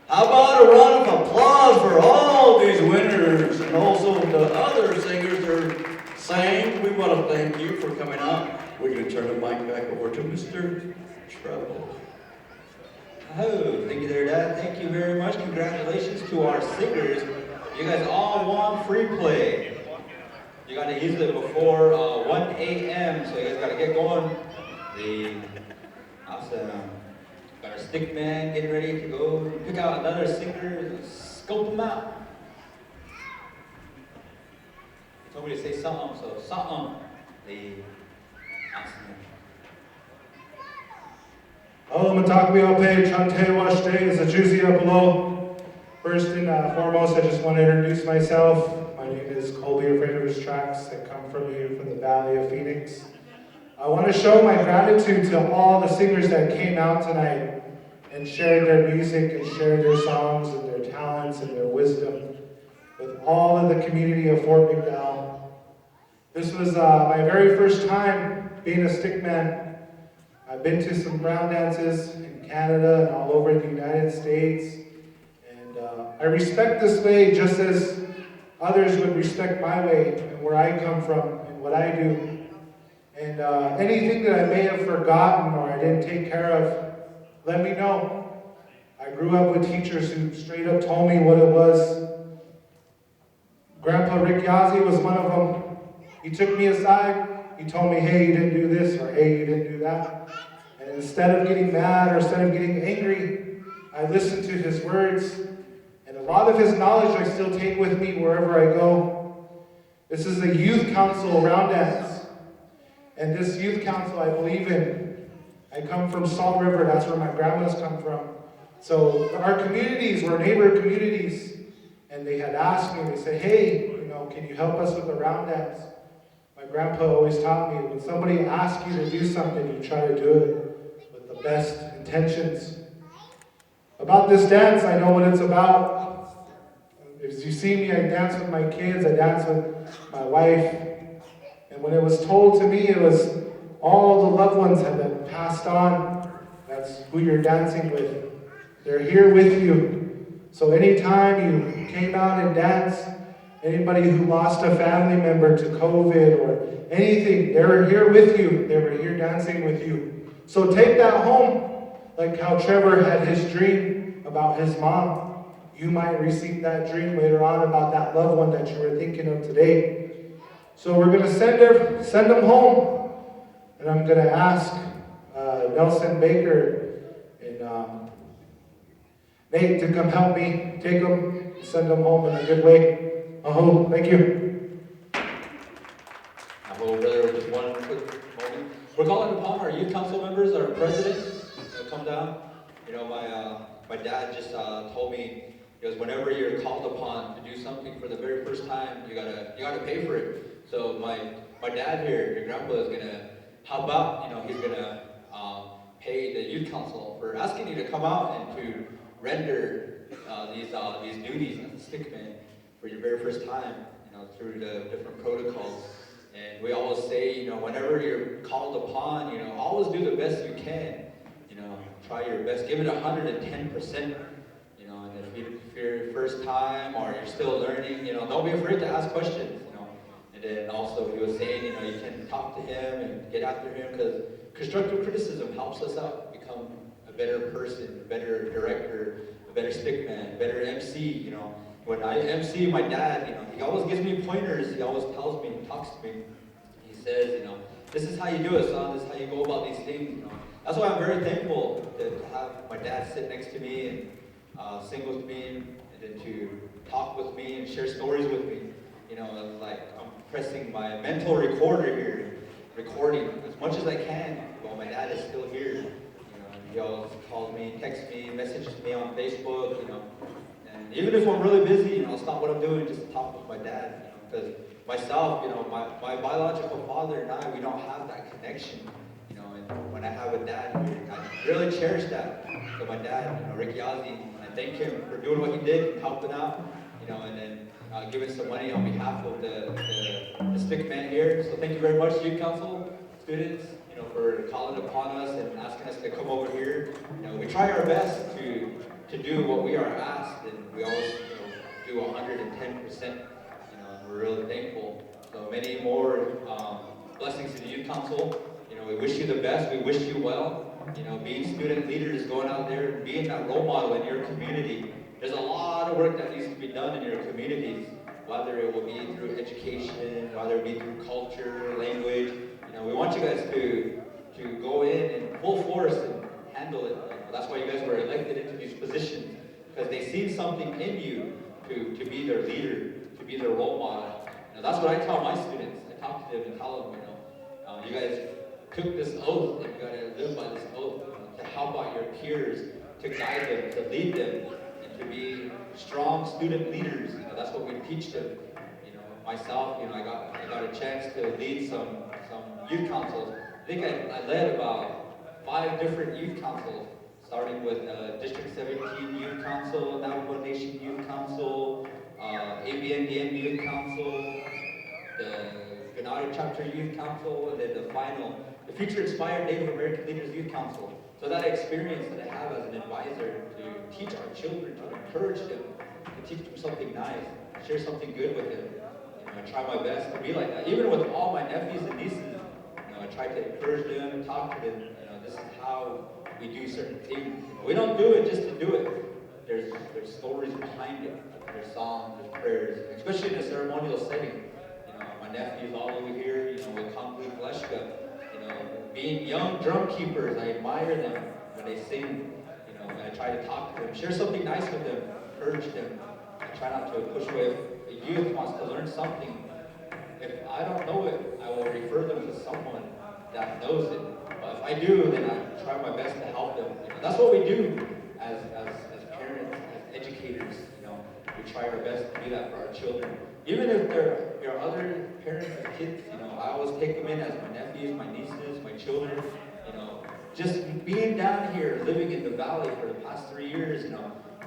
How about a round of applause for all these winners and also the other singers that are sang? We want to thank you for coming out. We're going to turn the mic back over to Mr. Treble. Oh, thank you there, Dad. Thank you very much. Congratulations to our singers. You guys all won free play. You got to use it before 1 a.m., so you guys got to get going. Awesome. Got our stick man getting ready to go pick out another singer, scope them out. He told me to say something, so something. Awesome. Hello, Matakwiope, Chantewa State, Zachuzia below. First and foremost, I just want to introduce myself. My name is Colby of Raiders Tracks. I come from here from the Valley of Phoenix. I want to show my gratitude to all the singers that came out tonight and shared their music and shared their songs and their talents and their wisdom with all of the community of Fort McDowell. This was my very first time being a stickman. I've been to some brown dances in Canada and all over the United States. And I respect this way just as others would respect my way and where I come from and what I do. And anything that I may have forgotten or I didn't take care of, let me know. I grew up with teachers who straight up told me what it was. Grandpa Rick Yazzie was one of them. He took me aside. He told me, hey, you didn't do this, or hey, you didn't do that. And instead of getting mad or instead of getting angry, I listened to his words. And a lot of his knowledge I still take with me wherever I go. This is the Youth Council Round Dance. And this Youth Council I believe in. I come from Salt River, that's where my grandma's come from. So our communities were neighbor communities. And they had asked me, they said, hey, can you help us with the round dance? My grandpa always taught me, when somebody asks you to do something, you try to do it with the best intentions. About this dance, I know what it's about. As you see me, I dance with my kids, I dance with my wife. And when it was told to me, it was all the loved ones have been passed on. That's who you're dancing with. They're here with you. So anytime you came out and danced, anybody who lost a family member to COVID or anything, they were here with you. They were here dancing with you. So take that home, like how Trevor had his dream about his mom. You might receive that dream later on about that loved one that you were thinking of today. So we're going to send them home. And I'm going to ask Nelson Baker and Nate to come help me take them, send them home in a good way. Thank you. Brother, just one quick moment. We're calling upon our youth council members, our president, to come down. My dad just told me, he goes, whenever you're called upon to do something for the very first time, you gotta pay for it. So my dad here, your grandpa, is gonna help out. He's gonna pay the youth council for asking you to come out and to render these duties as a stickman for your very first time, through the different protocols. And we always say, whenever you're called upon, always do the best you can. Try your best, give it 110%. And if you're first time or you're still learning, don't be afraid to ask questions. And then also he was saying, you can talk to him and get after him, because constructive criticism helps us out, become a better person, a better director, a better stickman, a better MC. When I MC, my dad, he always gives me pointers. He always tells me, talks to me. He says, this is how you do it, son. This is how you go about these things. That's why I'm very thankful to have my dad sit next to me and sing with me, and then to talk with me and share stories with me. Like I'm pressing my mental recorder here, recording as much as I can while my dad is still here. He always calls me, texts me, messages me on Facebook. And even if I'm really busy, I'll stop what I'm doing just to talk with my dad. Because myself, my biological father and I, we don't have that connection. And when I have a dad here, I really cherish that. So my dad, Rick Yazzie, I thank him for doing what he did, helping out, and then giving some money on behalf of the stick man here. So thank you very much, Youth Council students, for calling upon us and asking us to come over here. We try our best to do what we are asked, and we always do 110%. And we're really thankful. So many more blessings to the Youth Council. We wish you the best. We wish you well. Being student leaders, going out there and being that role model in your community. There's a lot of work that needs to be done in your communities, whether it will be through education, whether it be through culture, language. We want you guys to go in and full force and handle it. That's why you guys were elected into these positions, because they see something in you to be their leader, to be their role model. That's what I tell my students. I talk to them and tell them, you guys took this oath, and you got to live by this oath, to help out your peers, to guide them, to lead them, and to be strong student leaders. That's what we teach them. Myself, I got a chance to lead some youth councils. I think I led about 5 different youth councils. starting with District 17 Youth Council, Navajo Nation Youth Council, ABNDM Youth Council, the Granada Chapter Youth Council, and then the final, the Future Inspired Native American Leaders Youth Council. So that experience that I have as an advisor to teach our children, to encourage them, to teach them something nice, share something good with them. I try my best to be like that. Even with all my nephews and nieces, I try to encourage them and talk to them. This is how we do certain things. We don't do it just to do it. There's stories behind it. There's songs, there's prayers, especially in a ceremonial setting. My nephews all over here, with Konglu Fleshka, being young drum keepers, I admire them when they sing, and I try to talk to them, share something nice with them, encourage them. I try not to push away. If a youth wants to learn something, if I don't know it, I will refer them to someone that knows it. But if I do, then I try my best to help them. That's what we do as parents, as educators. We try our best to do that for our children. Even if there are other parents and kids, I always take them in as my nephews, my nieces, my children. Just being down here, living in the valley for the past 3 years,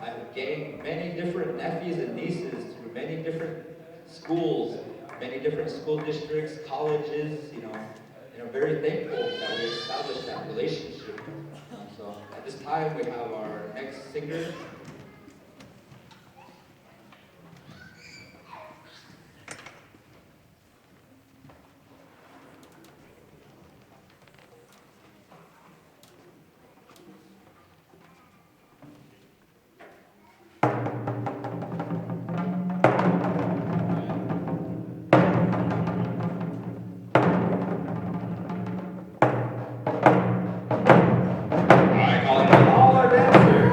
I've gained many different nephews and nieces through many different schools, many different school districts, colleges, and I'm very thankful that we established that relationship. So at this time, we have our next singer. All our dancers.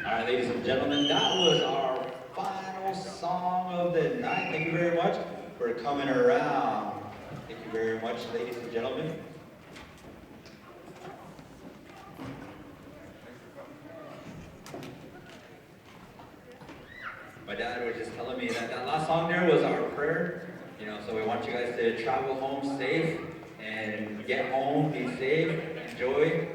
All right, ladies and gentlemen, that was our final song of the night. Thank you very much for coming around. Thank you very much, ladies and gentlemen. My dad was just telling me that that last song there was our prayer. You know, so we want you guys to travel home safe and get home, be safe, enjoy.